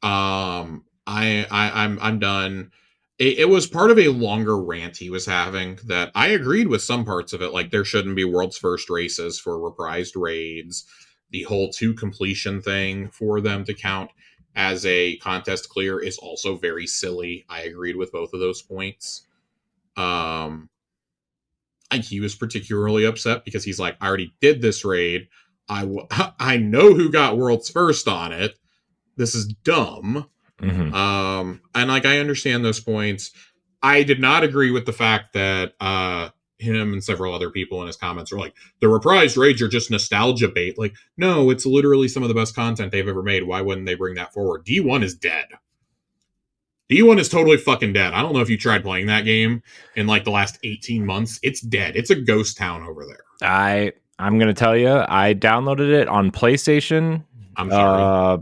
I'm done. It was part of a longer rant he was having that I agreed with some parts of it. Like there shouldn't be world's first races for reprised raids. The whole 2 completion thing for them to count as a contest clear is also very silly. I agreed with both of those points. And he was particularly upset because he's like, I already did this raid. I know who got world's first on it. This is dumb. Mm-hmm. And like I understand those points. I did not agree with the fact that him and several other people in his comments are like, the reprised raids are just nostalgia bait. Like, no, it's literally some of the best content they've ever made. Why wouldn't they bring that forward? D1 is dead. D1 is totally fucking dead. I don't know if you tried playing that game in like the last 18 months. It's dead. It's a ghost town over there. I'm gonna tell you, I downloaded it on PlayStation. I'm sorry.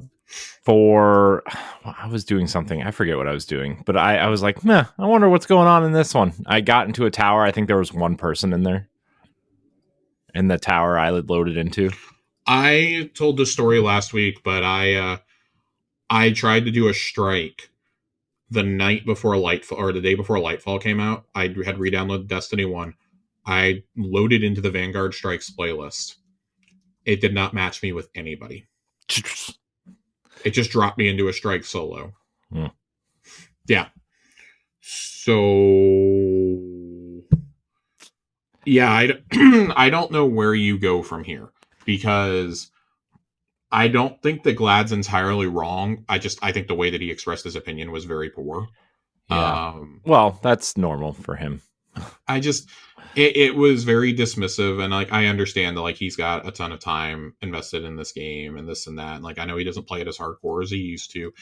I was doing something. I forget what I was doing, but I was like, meh, I wonder what's going on in this one. I got into a tower. I think there was one person in there. In the tower I loaded into. I told the story last week, but I tried to do a strike the night before Lightfall, or the day before Lightfall came out. I had re-downloaded Destiny 1. I loaded into the Vanguard Strikes playlist. It did not match me with anybody. It just dropped me into a strike solo. Hmm. Yeah. So, yeah, I don't know where you go from here, because I don't think that Glad's entirely wrong. I think the way that he expressed his opinion was very poor. Yeah. Well, that's normal for him. It was very dismissive, and like I understand that like he's got a ton of time invested in this game and this and that. And like I know he doesn't play it as hardcore as he used to.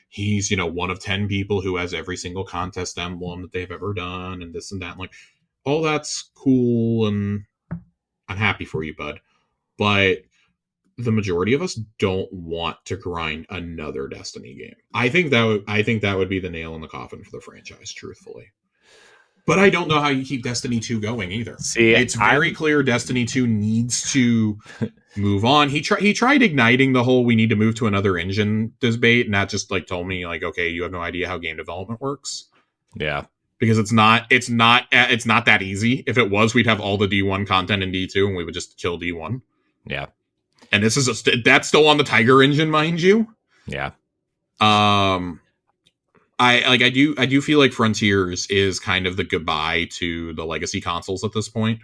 He's, one of 10 people who has every single contest emblem that they've ever done and this and that. And like all that's cool, and I'm happy for you, bud. But the majority of us don't want to grind another Destiny game. I think that would be the nail in the coffin for the franchise, truthfully. But I don't know how you keep Destiny 2 going either. See, it's very clear Destiny 2 needs to move on. He tried igniting the whole we need to move to another engine debate, and that just like told me like, okay, you have no idea how game development works. Yeah. Because it's not that easy. If it was, we'd have all the D1 content in D2 and we would just kill D1. Yeah. And this is that's still on the Tiger engine, mind you. Yeah. I do feel like Frontiers is kind of the goodbye to the legacy consoles at this point.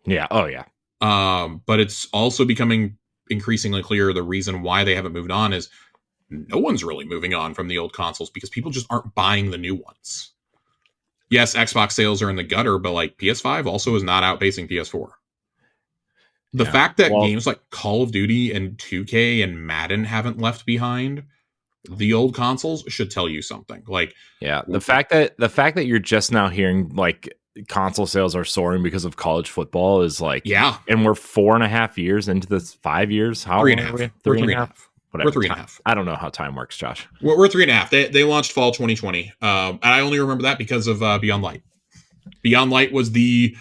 Yeah. Oh yeah. But it's also becoming increasingly clear the reason why they haven't moved on is no one's really moving on from the old consoles because people just aren't buying the new ones. Yes, Xbox sales are in the gutter, but like PS5 also is not outpacing PS4. The fact that games like Call of Duty and 2K and Madden haven't left behind the old consoles should tell you something. Like, yeah, the fact that you're just now hearing like console sales are soaring because of college football is like, yeah, and we're 4.5 years into this 5 years. How 3.5? We're 3.5. Whatever. We're 3.5. I don't know how time works, Josh. We're 3.5. They launched fall 2020. And I only remember that because of Beyond Light. Beyond Light was the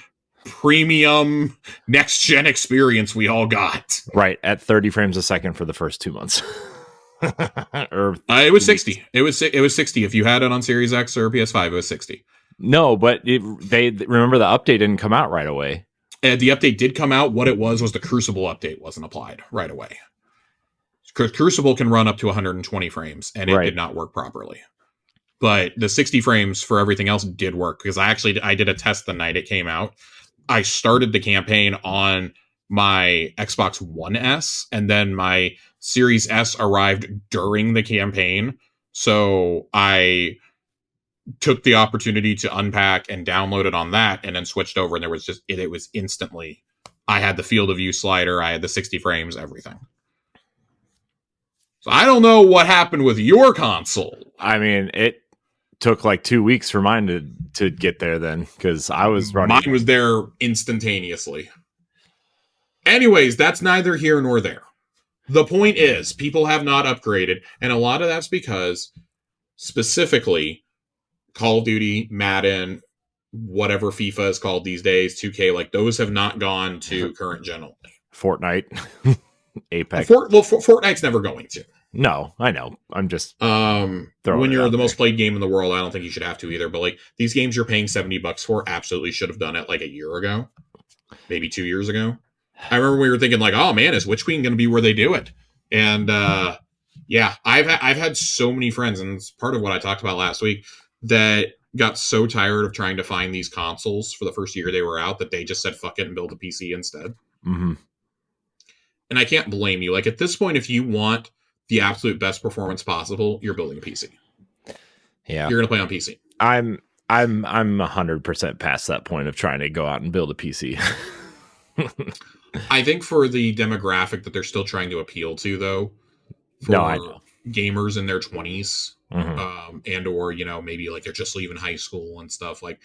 premium next gen experience we all got. Right, at 30 frames a second for the first 2 months. Or it was 60. It was 60. If you had it on Series X or PS5, it was 60. No, but they remember the update didn't come out right away. The update did come out. What it was the Crucible update wasn't applied right away. Crucible can run up to 120 frames, and it did not work properly. But the 60 frames for everything else did work, because I did a test the night it came out. I started the campaign on my Xbox One S, and then my Series S arrived during the campaign. So I took the opportunity to unpack and download it on that, and then switched over, and there was just it was instantly. I had the field of view slider, I had the 60 frames, everything. So I don't know what happened with your console. I mean, it took like 2 weeks for mine to get there then, because I was running. Mine was there instantaneously. Anyways, that's neither here nor there. The point is, people have not upgraded, and a lot of that's because, specifically, Call of Duty, Madden, whatever FIFA is called these days, 2K, like those have not gone to current gen only. Fortnite, Apex. Fortnite's never going to. No, I know. I'm just when you're the most played game in the world, I don't think you should have to either. But like these games you're paying $70 for, absolutely should have done it like a year ago, maybe 2 years ago. I remember we were thinking like, oh man, is Witch Queen going to be where they do it? And yeah, I've had so many friends, and it's part of what I talked about last week, that got so tired of trying to find these consoles for the first year they were out that they just said fuck it and build a PC instead. Mm-hmm. And I can't blame you. Like at this point, if you want the absolute best performance possible, you're building a PC. Yeah, you're gonna play on PC. I'm 100% past that point of trying to go out and build a PC. I think for the demographic that they're still trying to appeal to, though, for I know. Gamers in their 20s, mm-hmm. And or maybe like they're just leaving high school and stuff, like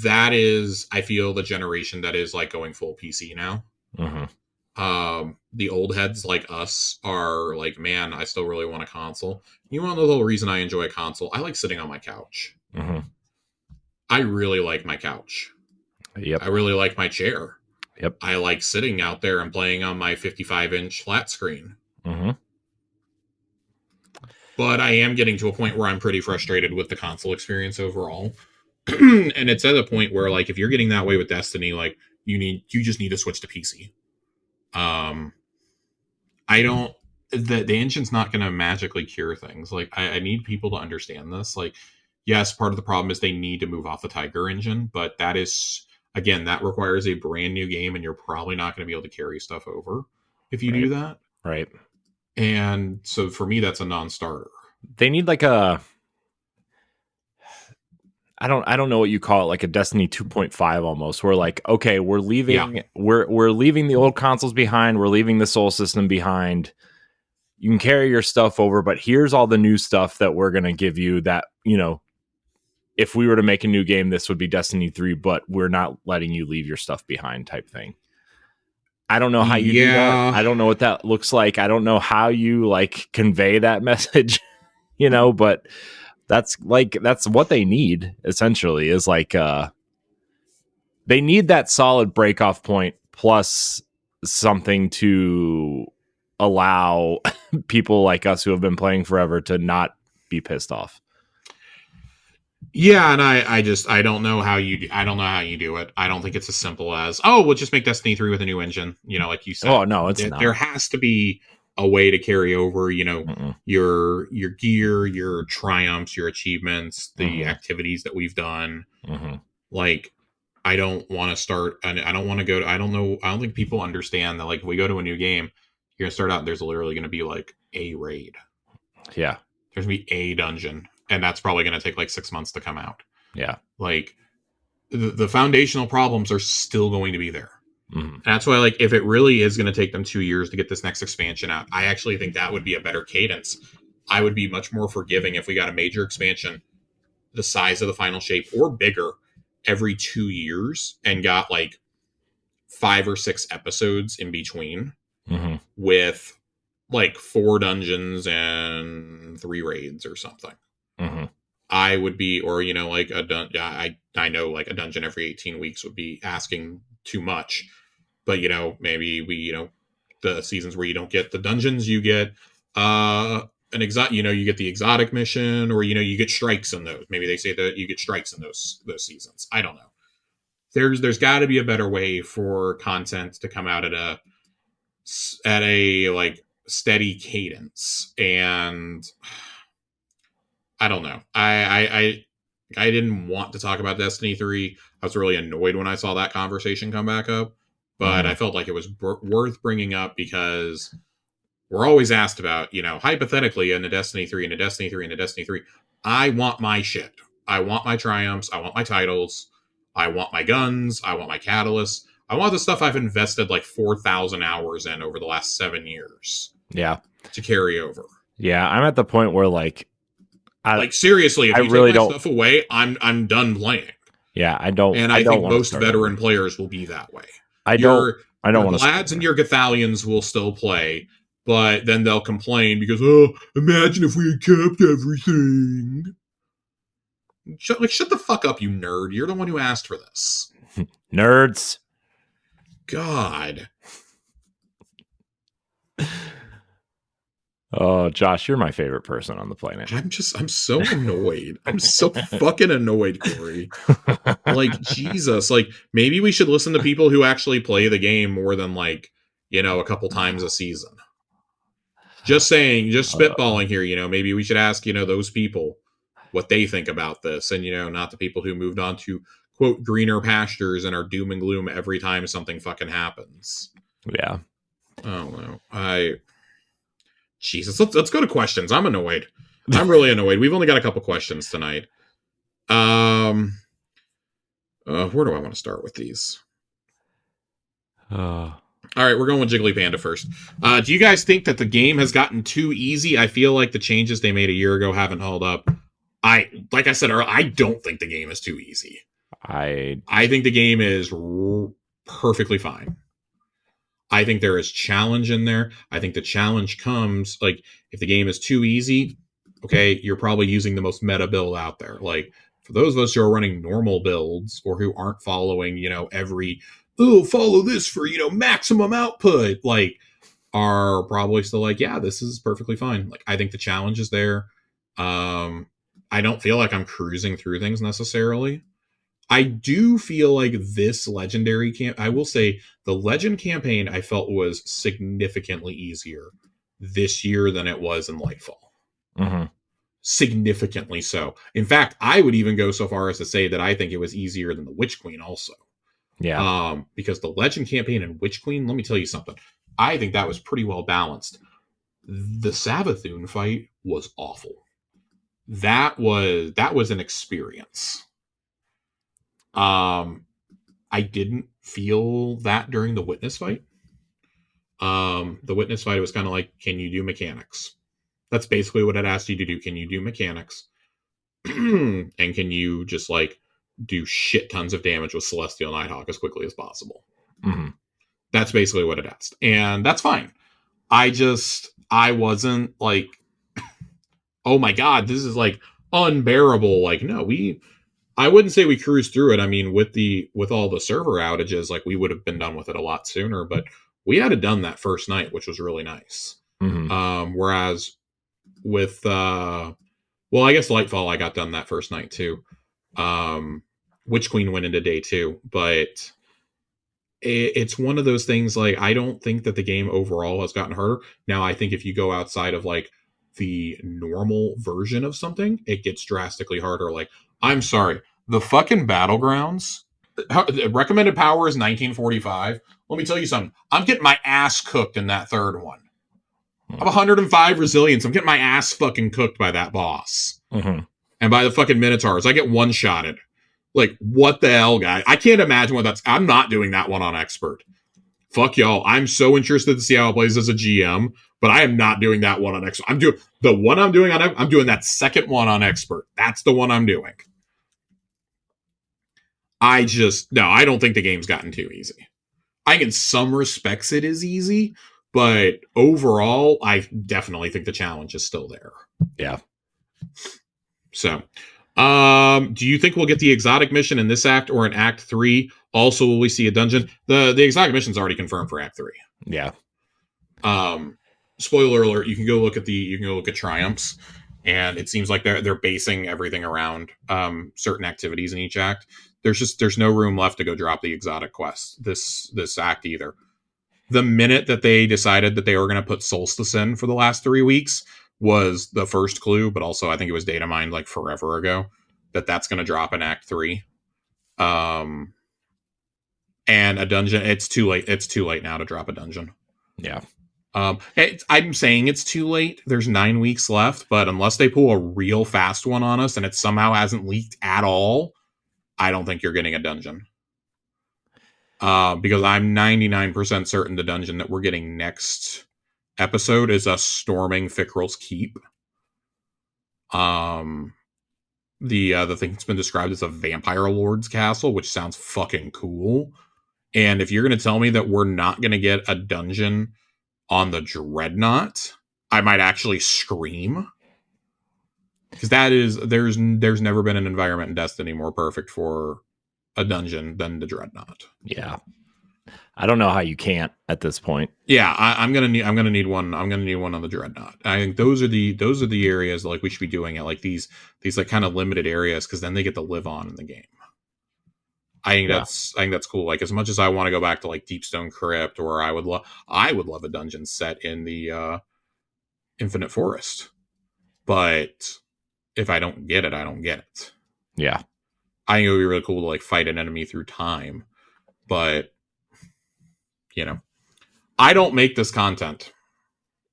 that is, I feel, the generation that is like going full PC now. Mm-hmm. The old heads like us are like, man, I still really want a console. You want to know the whole reason I enjoy a console? I like sitting on my couch. Mm-hmm. I really like my couch. Yep. I really like my chair. Yep. I like sitting out there and playing on my 55-inch flat screen. Mm-hmm. But I am getting to a point where I'm pretty frustrated with the console experience overall. And it's at a point where, like, if you're getting that way with Destiny, like, you just need to switch to PC. I don't. The engine's not going to magically cure things. Like, I need people to understand this. Like, yes, part of the problem is they need to move off the Tiger engine, but that is, again, that requires a brand new game, and you're probably not going to be able to carry stuff over if you do that. Right. And so for me, that's a non-starter. They need like a, I don't know what you call it, like a Destiny 2.5 almost. We're like, okay, we're leaving, we're leaving the old consoles behind. We're leaving the Soul system behind. You can carry your stuff over, but here's all the new stuff that we're going to give you that, if we were to make a new game, this would be Destiny 3, but we're not letting you leave your stuff behind type thing. I don't know how you do that. I don't know what that looks like. I don't know how you like convey that message, but that's what they need essentially, is like, they need that solid break off point plus something to allow people like us who have been playing forever to not be pissed off. Yeah, and I don't know how you do it. I don't think it's as simple as, oh, we'll just make Destiny 3 with a new engine, like you said. Oh no, it's not. There has to be a way to carry over, your gear, your triumphs, your achievements, the activities that we've done. Like, I don't want to start, and I don't want to go to, I don't think people understand that, like, if we go to a new game, you're gonna start out and there's literally gonna be like a raid. Yeah. There's gonna be a dungeon. And that's probably going to take like 6 months to come out. Yeah. Like the foundational problems are still going to be there. Mm-hmm. That's why, like, if it really is going to take them 2 years to get this next expansion out, I actually think that would be a better cadence. I would be much more forgiving if we got a major expansion the size of the Final Shape or bigger every 2 years and got like 5 or 6 episodes in between with like 4 dungeons and 3 raids or something. I would be, or like I know like a dungeon every 18 weeks would be asking too much. But maybe we the seasons where you don't get the dungeons, you get an exotic, you get the exotic mission, or you get strikes in those. Maybe they say that you get strikes in those seasons. I don't know. There's got to be a better way for content to come out at a like steady cadence, and I don't know. I didn't want to talk about Destiny 3. I was really annoyed when I saw that conversation come back up, but I felt like it was worth bringing up because we're always asked about, hypothetically in a Destiny 3 and a Destiny 3 and a Destiny 3. I want my shit. I want my triumphs. I want my titles. I want my guns. I want my catalysts. I want the stuff I've invested like 4,000 hours in over the last 7 years. Yeah. To carry over. Yeah, I'm at the point where like seriously, if I you really take my don't stuff away, I'm done playing. Yeah, I don't. And I think most veteran players will be that way. I don't want to. Your lads and your Gathalions will still play, but then they'll complain because imagine if we had kept everything. Shut the fuck up, you nerd. You're the one who asked for this. Nerds. God. Oh, Josh, you're my favorite person on the planet. I'm so annoyed. I'm so fucking annoyed, Corey. Like, Jesus. Like, maybe we should listen to people who actually play the game more than, like, a couple times a season. Just saying, just spitballing here, maybe we should ask, those people what they think about this. And, not the people who moved on to, quote, greener pastures and are doom and gloom every time something fucking happens. Yeah. I don't know. Jesus, let's go to questions. I'm annoyed. I'm really annoyed. We've only got a couple questions tonight. Where do I want to start with these? All right, we're going with Jiggly Panda first. Do you guys think that the game has gotten too easy? I feel like the changes they made a year ago haven't held up. Like I said earlier, I don't think the game is too easy. I think the game is perfectly fine. I think there is challenge in there. I think the challenge comes, like, if the game is too easy, okay, you're probably using the most meta build out there. Like, for those of us who are running normal builds or who aren't following, every, follow this for, maximum output, like, are probably still like, yeah, this is perfectly fine. Like, I think the challenge is there. I don't feel like I'm cruising through things necessarily. I do feel like this legendary I will say the legend campaign I felt was significantly easier this year than it was in Lightfall. Mm-hmm. Significantly so. In fact, I would even go so far as to say that I think it was easier than the Witch Queen also. Yeah. Because the legend campaign and Witch Queen, let me tell you something. I think that was pretty well balanced. The Savathun fight was awful. That was an experience. I didn't feel that during the Witness fight. The Witness fight was kind of like, can you do mechanics? That's basically what it asked you to do. Can you do mechanics? And can you just like do shit tons of damage with Celestial Nighthawk as quickly as possible? Mm-hmm. That's basically what it asked. And that's fine. I wasn't like, oh my God, this is like unbearable. Like, no, I wouldn't say we cruised through it. I mean, with all the server outages, like we would have been done with it a lot sooner, but we had it done that first night, which was really nice. Mm-hmm. Whereas with, I guess Lightfall, I got done that first night too. Witch Queen went into day 2, but it's one of those things. Like, I don't think that the game overall has gotten harder. Now, I think if you go outside of like the normal version of something, it gets drastically harder. Like, I'm sorry, the fucking Battlegrounds recommended power is 1945. Let me tell you something. I'm getting my ass cooked in that third one. I have 105 resilience. I'm getting my ass fucking cooked by that boss. Mm-hmm. And by the fucking Minotaurs. I get one-shotted. Like, what the hell, guy? I can't imagine what that's... I'm not doing that one on Expert. Fuck y'all. I'm so interested to see how it plays as a GM, but I am not doing that one on Expert. I'm doing that second one on Expert. That's the one I'm doing. I don't think the game's gotten too easy. I think in some respects it is easy, but overall, I definitely think the challenge is still there. Yeah. So, Do you think we'll get the exotic mission in this act or in Act 3? Also, will we see a dungeon? The exotic mission's already confirmed for Act 3. Yeah. Spoiler alert, you can go look at Triumphs, and it seems like they're basing everything around certain activities in each act. There's no room left to go drop the exotic quest this act either. The minute that they decided that they were going to put Solstice in for the last 3 weeks was the first clue, but also I think it was data mined like forever ago that's going to drop in Act 3. And a dungeon, it's too late. It's too late now to drop a dungeon. Yeah. I'm saying it's too late. There's 9 weeks left, but unless they pull a real fast one on us and it somehow hasn't leaked at all, I don't think you're getting a dungeon. Because I'm 99% certain the dungeon that we're getting next episode is us storming Fickrell's Keep. The thing that's been described as a vampire lord's castle, which sounds fucking cool. And if you're going to tell me that we're not going to get a dungeon on the Dreadnought, I might actually scream. Because there's never been an environment in Destiny more perfect for a dungeon than the Dreadnought. Yeah. I don't know how you can't at this point. Yeah, I'm gonna need one. I'm gonna need one on the Dreadnought. I think those are the areas like we should be doing it, like these like kind of limited areas, because then they get to live on in the game. I think that's cool. Like, as much as I want to go back to like Deepstone Crypt, or I would love a dungeon set in the Infinite Forest. But if I don't get it, I don't get it. Yeah. I think it would be really cool to like fight an enemy through time. But I don't make this content.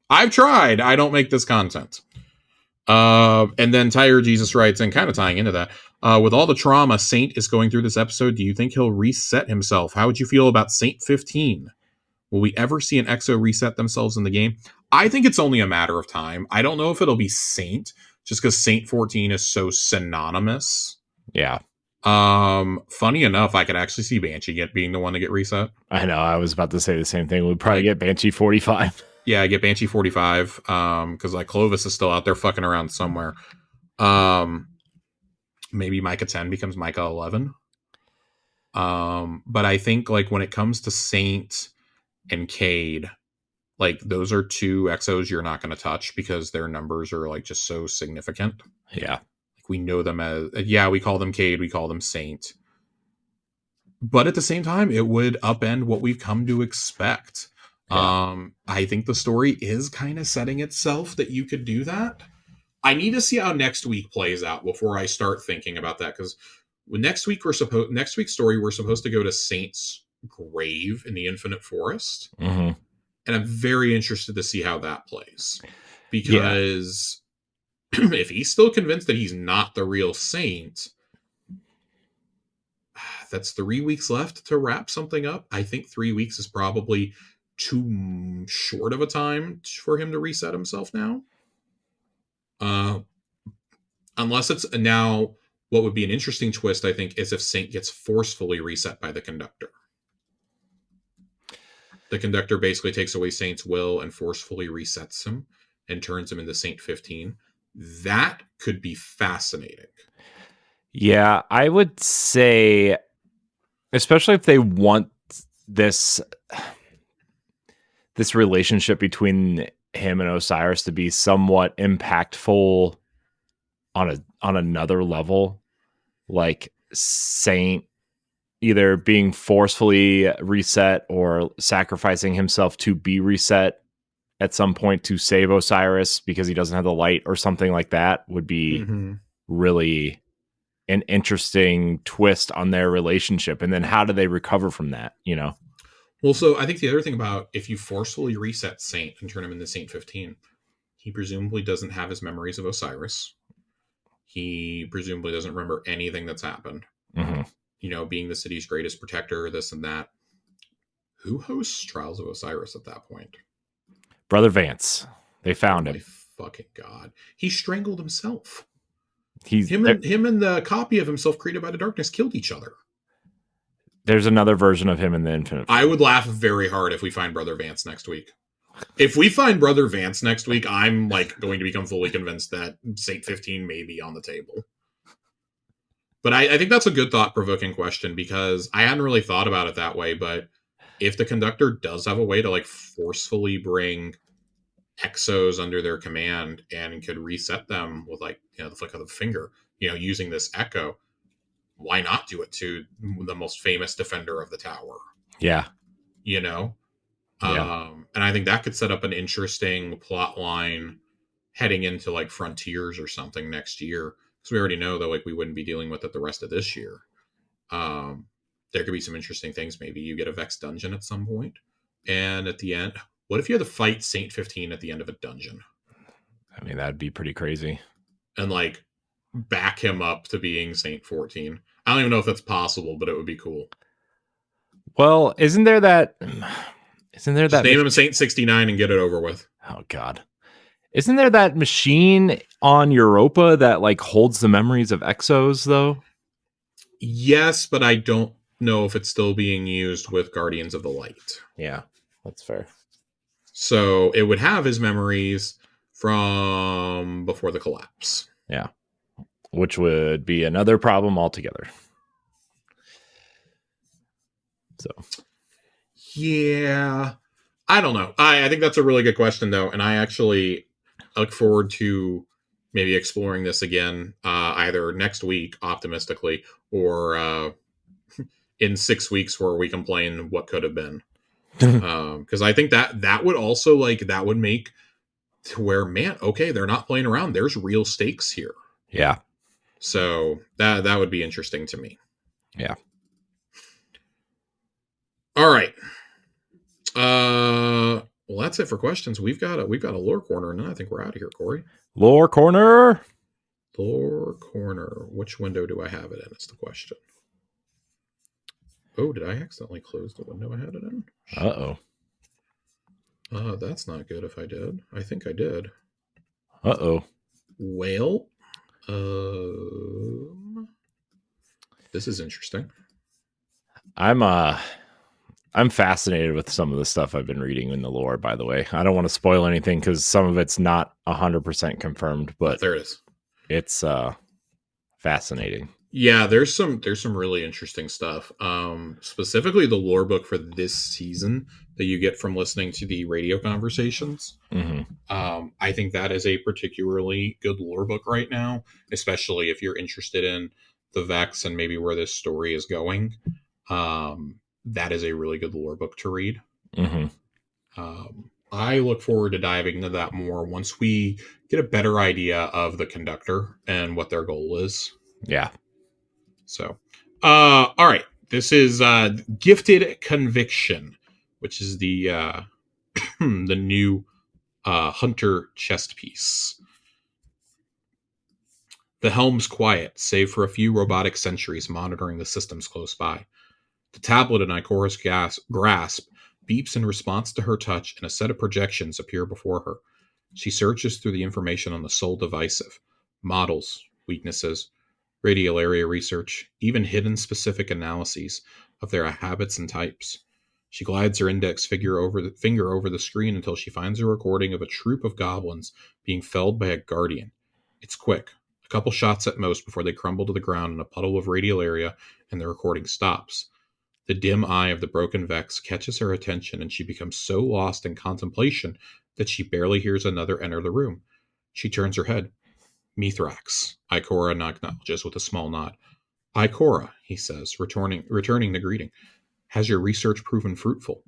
I've tried. I don't make this content. And then Tire Jesus writes, and kind of tying into that, with all the trauma Saint is going through this episode, do you think he'll reset himself? How would you feel about Saint-14? Will we ever see an Exo reset themselves in the game? I think it's only a matter of time. I don't know if it'll be Saint, just because Saint-14 is so synonymous. Yeah. Funny enough, I could actually see Banshee being the one to get reset. I know. I was about to say the same thing. We'd probably get Banshee 45. Yeah, I get Banshee 45. Because like Clovis is still out there fucking around somewhere. Maybe Micah 10 becomes Micah 11. But I think like when it comes to Saint and Cade, like those are two Exos you're not going to touch because their numbers are like just so significant. Yeah. We know them as, we call them Cade, we call them Saint. But at the same time, it would upend what we've come to expect. Yeah. I think the story is kind of setting itself that you could do that. I need to see how next week plays out before I start thinking about that, because next week's story, we're supposed to go to Saint's grave in the Infinite Forest. Mm-hmm. And I'm very interested to see how that plays. Because if he's still convinced that he's not the real Saint, that's 3 weeks left to wrap something up. I think 3 weeks is probably too short of a time for him to reset himself now. Unless it's now, what would be an interesting twist, I think, is if Saint gets forcefully reset by the Conductor. The Conductor basically takes away Saint's will and forcefully resets him and turns him into Saint-15. That could be fascinating. Yeah, I would say, especially if they want this relationship between him and Osiris to be somewhat impactful on another level, like Saint either being forcefully reset or sacrificing himself to be reset at some point to save Osiris because he doesn't have the light or something like that, would be really an interesting twist on their relationship. And then how do they recover from that, Well, so I think the other thing about if you forcefully reset Saint and turn him into Saint-15, he presumably doesn't have his memories of Osiris. He presumably doesn't remember anything that's happened. Mm-hmm. Being the city's greatest protector, this and that. Who hosts Trials of Osiris at that point? Brother Vance. They found him. My fucking God. He strangled himself. Him and the copy of himself created by the darkness killed each other. There's another version of him in the Infinite. I would laugh very hard if we find Brother Vance next week. If we find Brother Vance next week, I'm like going to become fully convinced that Saint-15 may be on the table. But I think that's a good thought-provoking question because I hadn't really thought about it that way. But if the Conductor does have a way to like forcefully bring Exos under their command and could reset them with like the flick of the finger, using this echo, why not do it to the most famous defender of the tower? Yeah. You know? Yeah. And I think that could set up an interesting plot line heading into like Frontiers or something next year. Because we already know that like we wouldn't be dealing with it the rest of this year. There could be some interesting things. Maybe you get a Vex dungeon at some point. And at the end, what if you had to fight Saint-14 at the end of a dungeon? I mean, that'd be pretty crazy. And like back him up to being Saint-14. I don't even know if that's possible, but it would be cool. Well, isn't there that Just name him Saint-69 and get it over with. Oh God. Isn't there that machine on Europa that like holds the memories of Exos though? Yes, but I don't know if it's still being used with Guardians of the Light. Yeah, that's fair. So it would have his memories from before the collapse. Yeah. Which would be another problem altogether. So. Yeah. I don't know. I think that's a really good question, though. And I look forward to maybe exploring this again, either next week, optimistically, or in 6 weeks where we complain what could have been. Because I think that would also that would make to where, man, okay, they're not playing around. There's real stakes here. Yeah. So that would be interesting to me. Yeah. All right. Well, that's it for questions. We've got a lore corner, and then I think we're out of here, Corey. Lore corner. Lore corner. Which window do I have it in? Is the question. Oh, did I accidentally close the window I had it in? Uh-oh. That's not good if I did. I think I did. Uh-oh. Well, this is interesting. I'm fascinated with some of the stuff I've been reading in the lore, by the way. I don't want to spoil anything because some of it's not 100% confirmed, but there it is. It's fascinating. Yeah, there's some really interesting stuff. Specifically the lore book for this season that you get from listening to the radio conversations. Mm-hmm. I think that is a particularly good lore book right now, especially if you're interested in the Vex and maybe where this story is going. That is a really good lore book to read. Mm-hmm. I look forward to diving into that more once we get a better idea of the Conductor and what their goal is. Yeah. So, all right. This is Gifted Conviction, which is the the new Hunter chest piece. The helm's quiet, save for a few robotic sentries monitoring the systems close by. The tablet in Ikora's grasp beeps in response to her touch, and a set of projections appear before her. She searches through the information on the Soul Divisive. Models, weaknesses, radial area research, even hidden specific analyses of their habits and types. She glides her index finger over the screen until she finds a recording of a troop of goblins being felled by a guardian. It's quick, a couple shots at most before they crumble to the ground in a puddle of radial area, and the recording stops. The dim eye of the broken Vex catches her attention, and she becomes so lost in contemplation that she barely hears another enter the room. She turns her head. Mithrax, Ikora acknowledges with a small nod. Ikora, he says, returning the greeting. Has your research proven fruitful?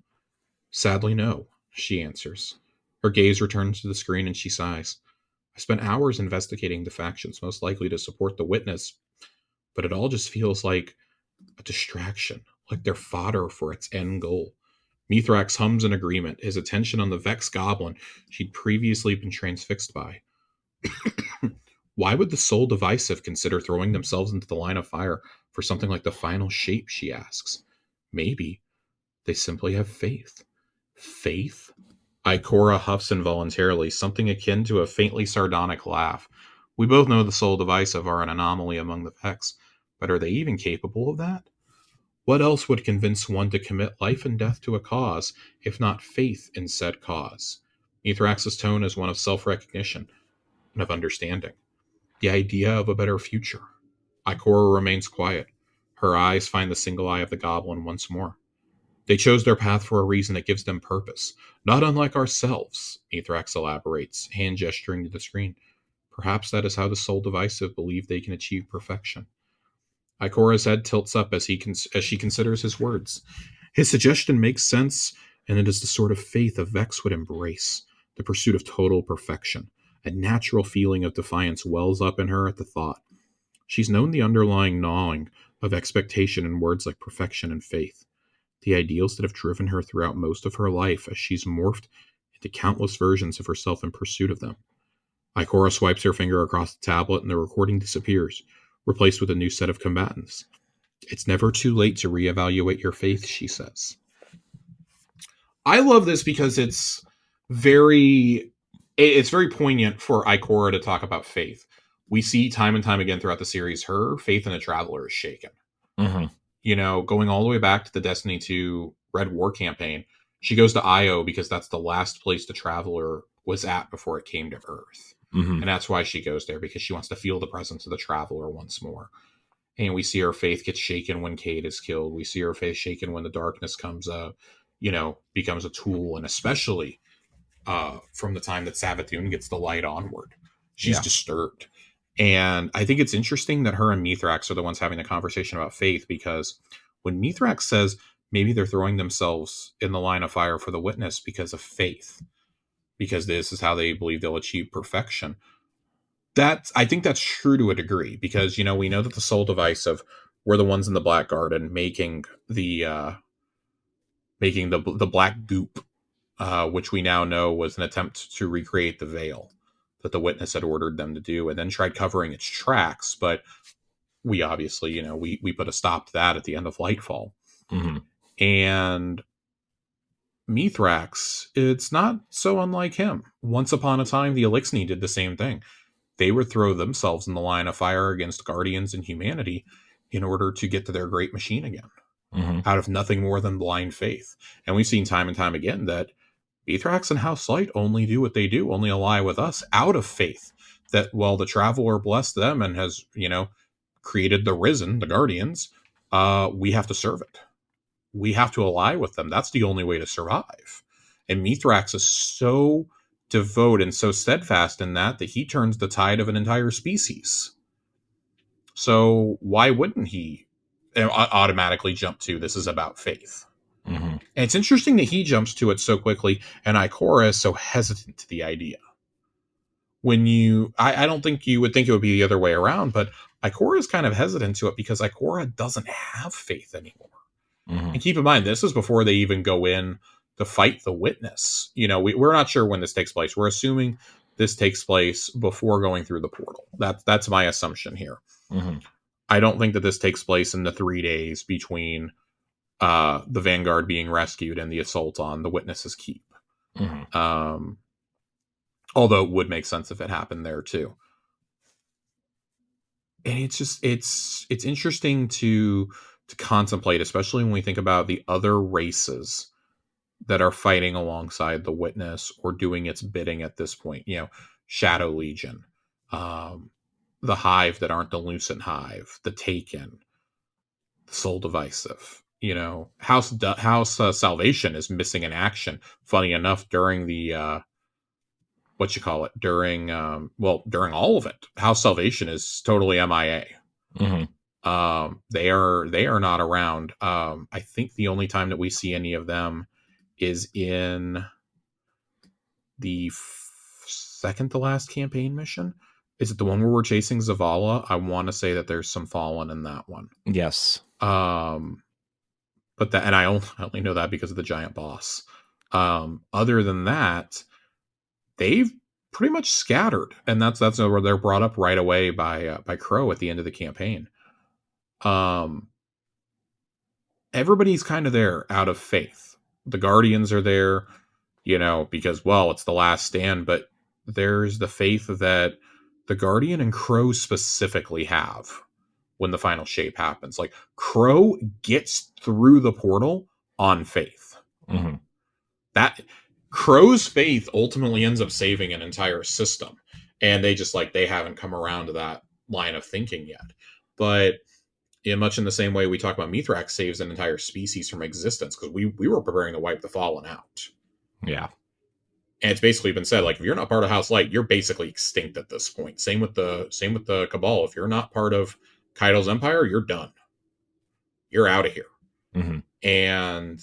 Sadly, no, she answers. Her gaze returns to the screen and she sighs. I spent hours investigating the factions most likely to support the witness, but it all just feels like a distraction, like they're fodder for its end goal. Mithrax hums in agreement, his attention on the Vex goblin she'd previously been transfixed by. Why would the Soul Divisive consider throwing themselves into the line of fire for something like the final shape, she asks. Maybe they simply have faith. Faith? Ikora huffs involuntarily, something akin to a faintly sardonic laugh. We both know the Soul Divisive are an anomaly among the Vex, but are they even capable of that? What else would convince one to commit life and death to a cause, if not faith in said cause? Mithrax's tone is one of self-recognition and of understanding. The idea of a better future. Ikora remains quiet. Her eyes find the single eye of the goblin once more. They chose their path for a reason that gives them purpose, not unlike ourselves, Mithrax elaborates, hand gesturing to the screen. Perhaps that is how the Soul Divisive believe they can achieve perfection. Ikora's head tilts up as she considers his words. His suggestion makes sense, and it is the sort of faith a Vex would embrace, the pursuit of total perfection. A natural feeling of defiance wells up in her at the thought. She's known the underlying gnawing of expectation in words like perfection and faith, the ideals that have driven her throughout most of her life as she's morphed into countless versions of herself in pursuit of them. Ikora swipes her finger across the tablet and the recording disappears, replaced with a new set of combatants. It's never too late to reevaluate your faith, she says. I love this because it's very poignant for Ikora to talk about faith. We see time and time again throughout the series, her faith in the Traveler is shaken. Mm-hmm. You know, going all the way back to the Destiny 2 Red War campaign, she goes to Io because that's the last place the Traveler was at before it came to Earth. Mm-hmm. And that's why she goes there, because she wants to feel the presence of the Traveler once more. And we see her faith get shaken when Cade is killed. We see her faith shaken when the darkness comes becomes a tool, and especially from the time that Savathun gets the light onward. She's disturbed. And I think it's interesting that her and Mithrax are the ones having the conversation about faith, because when Mithrax says maybe they're throwing themselves in the line of fire for the witness because of faith, because this is how they believe they'll achieve perfection, I think that's true to a degree, because, you know, we know that the Soul Divisive were the ones in the Black Garden making the black goop, which we now know was an attempt to recreate the veil that the witness had ordered them to do, and then tried covering its tracks. But we obviously, you know, we put a stop to that at the end of Lightfall. Mm-hmm. And Mithrax, it's not so unlike him. Once upon a time, the Elixni did the same thing. They would throw themselves in the line of fire against Guardians and humanity in order to get to their great machine again, out of nothing more than blind faith. And we've seen time and time again that Mithrax and House Light only do what they do, only ally with us out of faith that, well, the Traveler blessed them and has, you know, created the Risen, the Guardians. We have to serve it. We have to ally with them. That's the only way to survive. And Mithrax is so devout and so steadfast in that he turns the tide of an entire species. So why wouldn't he automatically jump to this is about faith? Mm-hmm. And it's interesting that he jumps to it so quickly, and Ikora is so hesitant to the idea. I don't think you would think it would be the other way around, but Ikora is kind of hesitant to it because Ikora doesn't have faith anymore. Mm-hmm. And keep in mind, this is before they even go in to fight the witness. You know, we're not sure when this takes place. We're assuming this takes place before going through the portal. That's my assumption here. Mm-hmm. I don't think that this takes place in the 3 days between the Vanguard being rescued and the assault on the Witness's Keep. Mm-hmm. Although it would make sense if it happened there too. And it's interesting to contemplate, especially when we think about the other races that are fighting alongside the Witness or doing its bidding at this point. You know, Shadow Legion, the Hive that aren't the Lucent Hive, the Taken, the Soul Divisive. You know, House Salvation is missing in action. Funny enough, during the during all of it, House Salvation is totally MIA. Mm-hmm. They are not around. I think the only time that we see any of them is in the second to last campaign mission. Is it the one where we're chasing Zavala? I want to say that there's some Fallen in that one. Yes. But I only know that because of the giant boss. Other than that, they've pretty much scattered, and that's where they're brought up right away by Crow at the end of the campaign. Everybody's kind of there out of faith. The Guardians are there, you know, because, well, it's the last stand, but there's the faith that the Guardian and Crow specifically have when the final shape happens. Like, Crow gets through the portal on faith. Mm-hmm. That Crow's faith ultimately ends up saving an entire system, and they haven't come around to that line of thinking yet. But much in the same way we talk about Mithrax saves an entire species from existence, because we were preparing to wipe the Fallen out. Yeah. And it's basically been said, like, if you're not part of House Light, you're basically extinct at this point. Same with the Cabal. If you're not part of Kaido's empire, you're done. You're out of here. Mm-hmm. And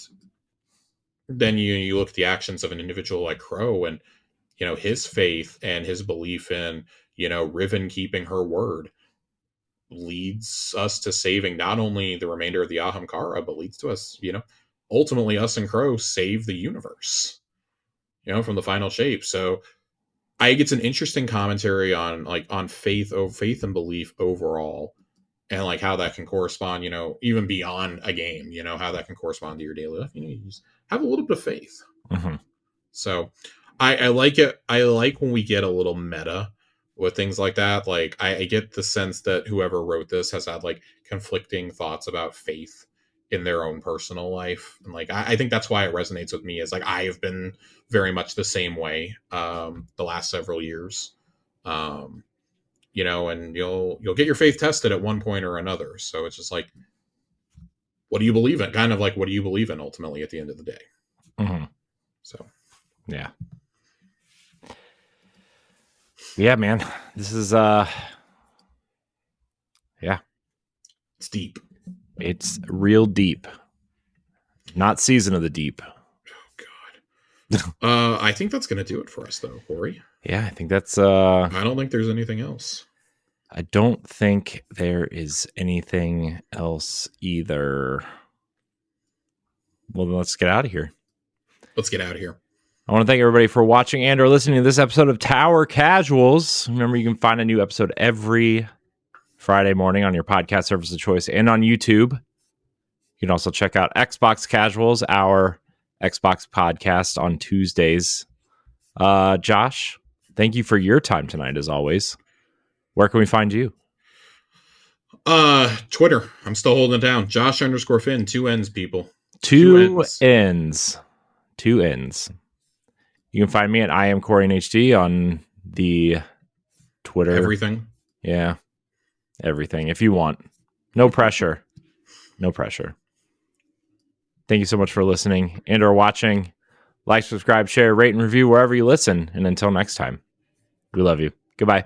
then you look at the actions of an individual like Crow, and his faith and his belief in Riven keeping her word leads us to saving not only the remainder of the Ahamkara, but leads to us, ultimately us and Crow save the universe, from the final shape. So I think it's an interesting commentary on faith and belief overall, and like how that can correspond, even beyond a game, how that can correspond to your daily life. You just have a little bit of faith. Mm-hmm. So I like it. I like when we get a little meta with things like that. Like I get the sense that whoever wrote this has had like conflicting thoughts about faith in their own personal life. And like, I think that's why it resonates with me, is like, I have been very much the same way, the last several years, and you'll get your faith tested at one point or another. So it's just like, what do you believe in? Kind of like, what do you believe in ultimately at the end of the day? Mm-hmm. So, yeah. Yeah, man, this is, yeah. It's deep. It's real deep. Not Season of the Deep. Oh, God. I think that's going to do it for us, though, Corey. Yeah, I think that's... I don't think there's anything else. I don't think there is anything else either. Well, then let's get out of here. Let's get out of here. I want to thank everybody for watching and or listening to this episode of Tower Casuals. Remember, you can find a new episode every Friday morning on your podcast service of choice and on YouTube. You can also check out Xbox Casuals, our Xbox podcast, on Tuesdays. Josh, thank you for your time tonight, as always. Where can we find you? Twitter. I'm still holding it down. Josh_Finn. 2 N's, people. Two N's. You can find me at I am Corey in HD on the Twitter. Everything. Yeah. Everything. If you want. No pressure. No pressure. Thank you so much for listening and or watching. Like, subscribe, share, rate, and review wherever you listen. And until next time, we love you. Goodbye.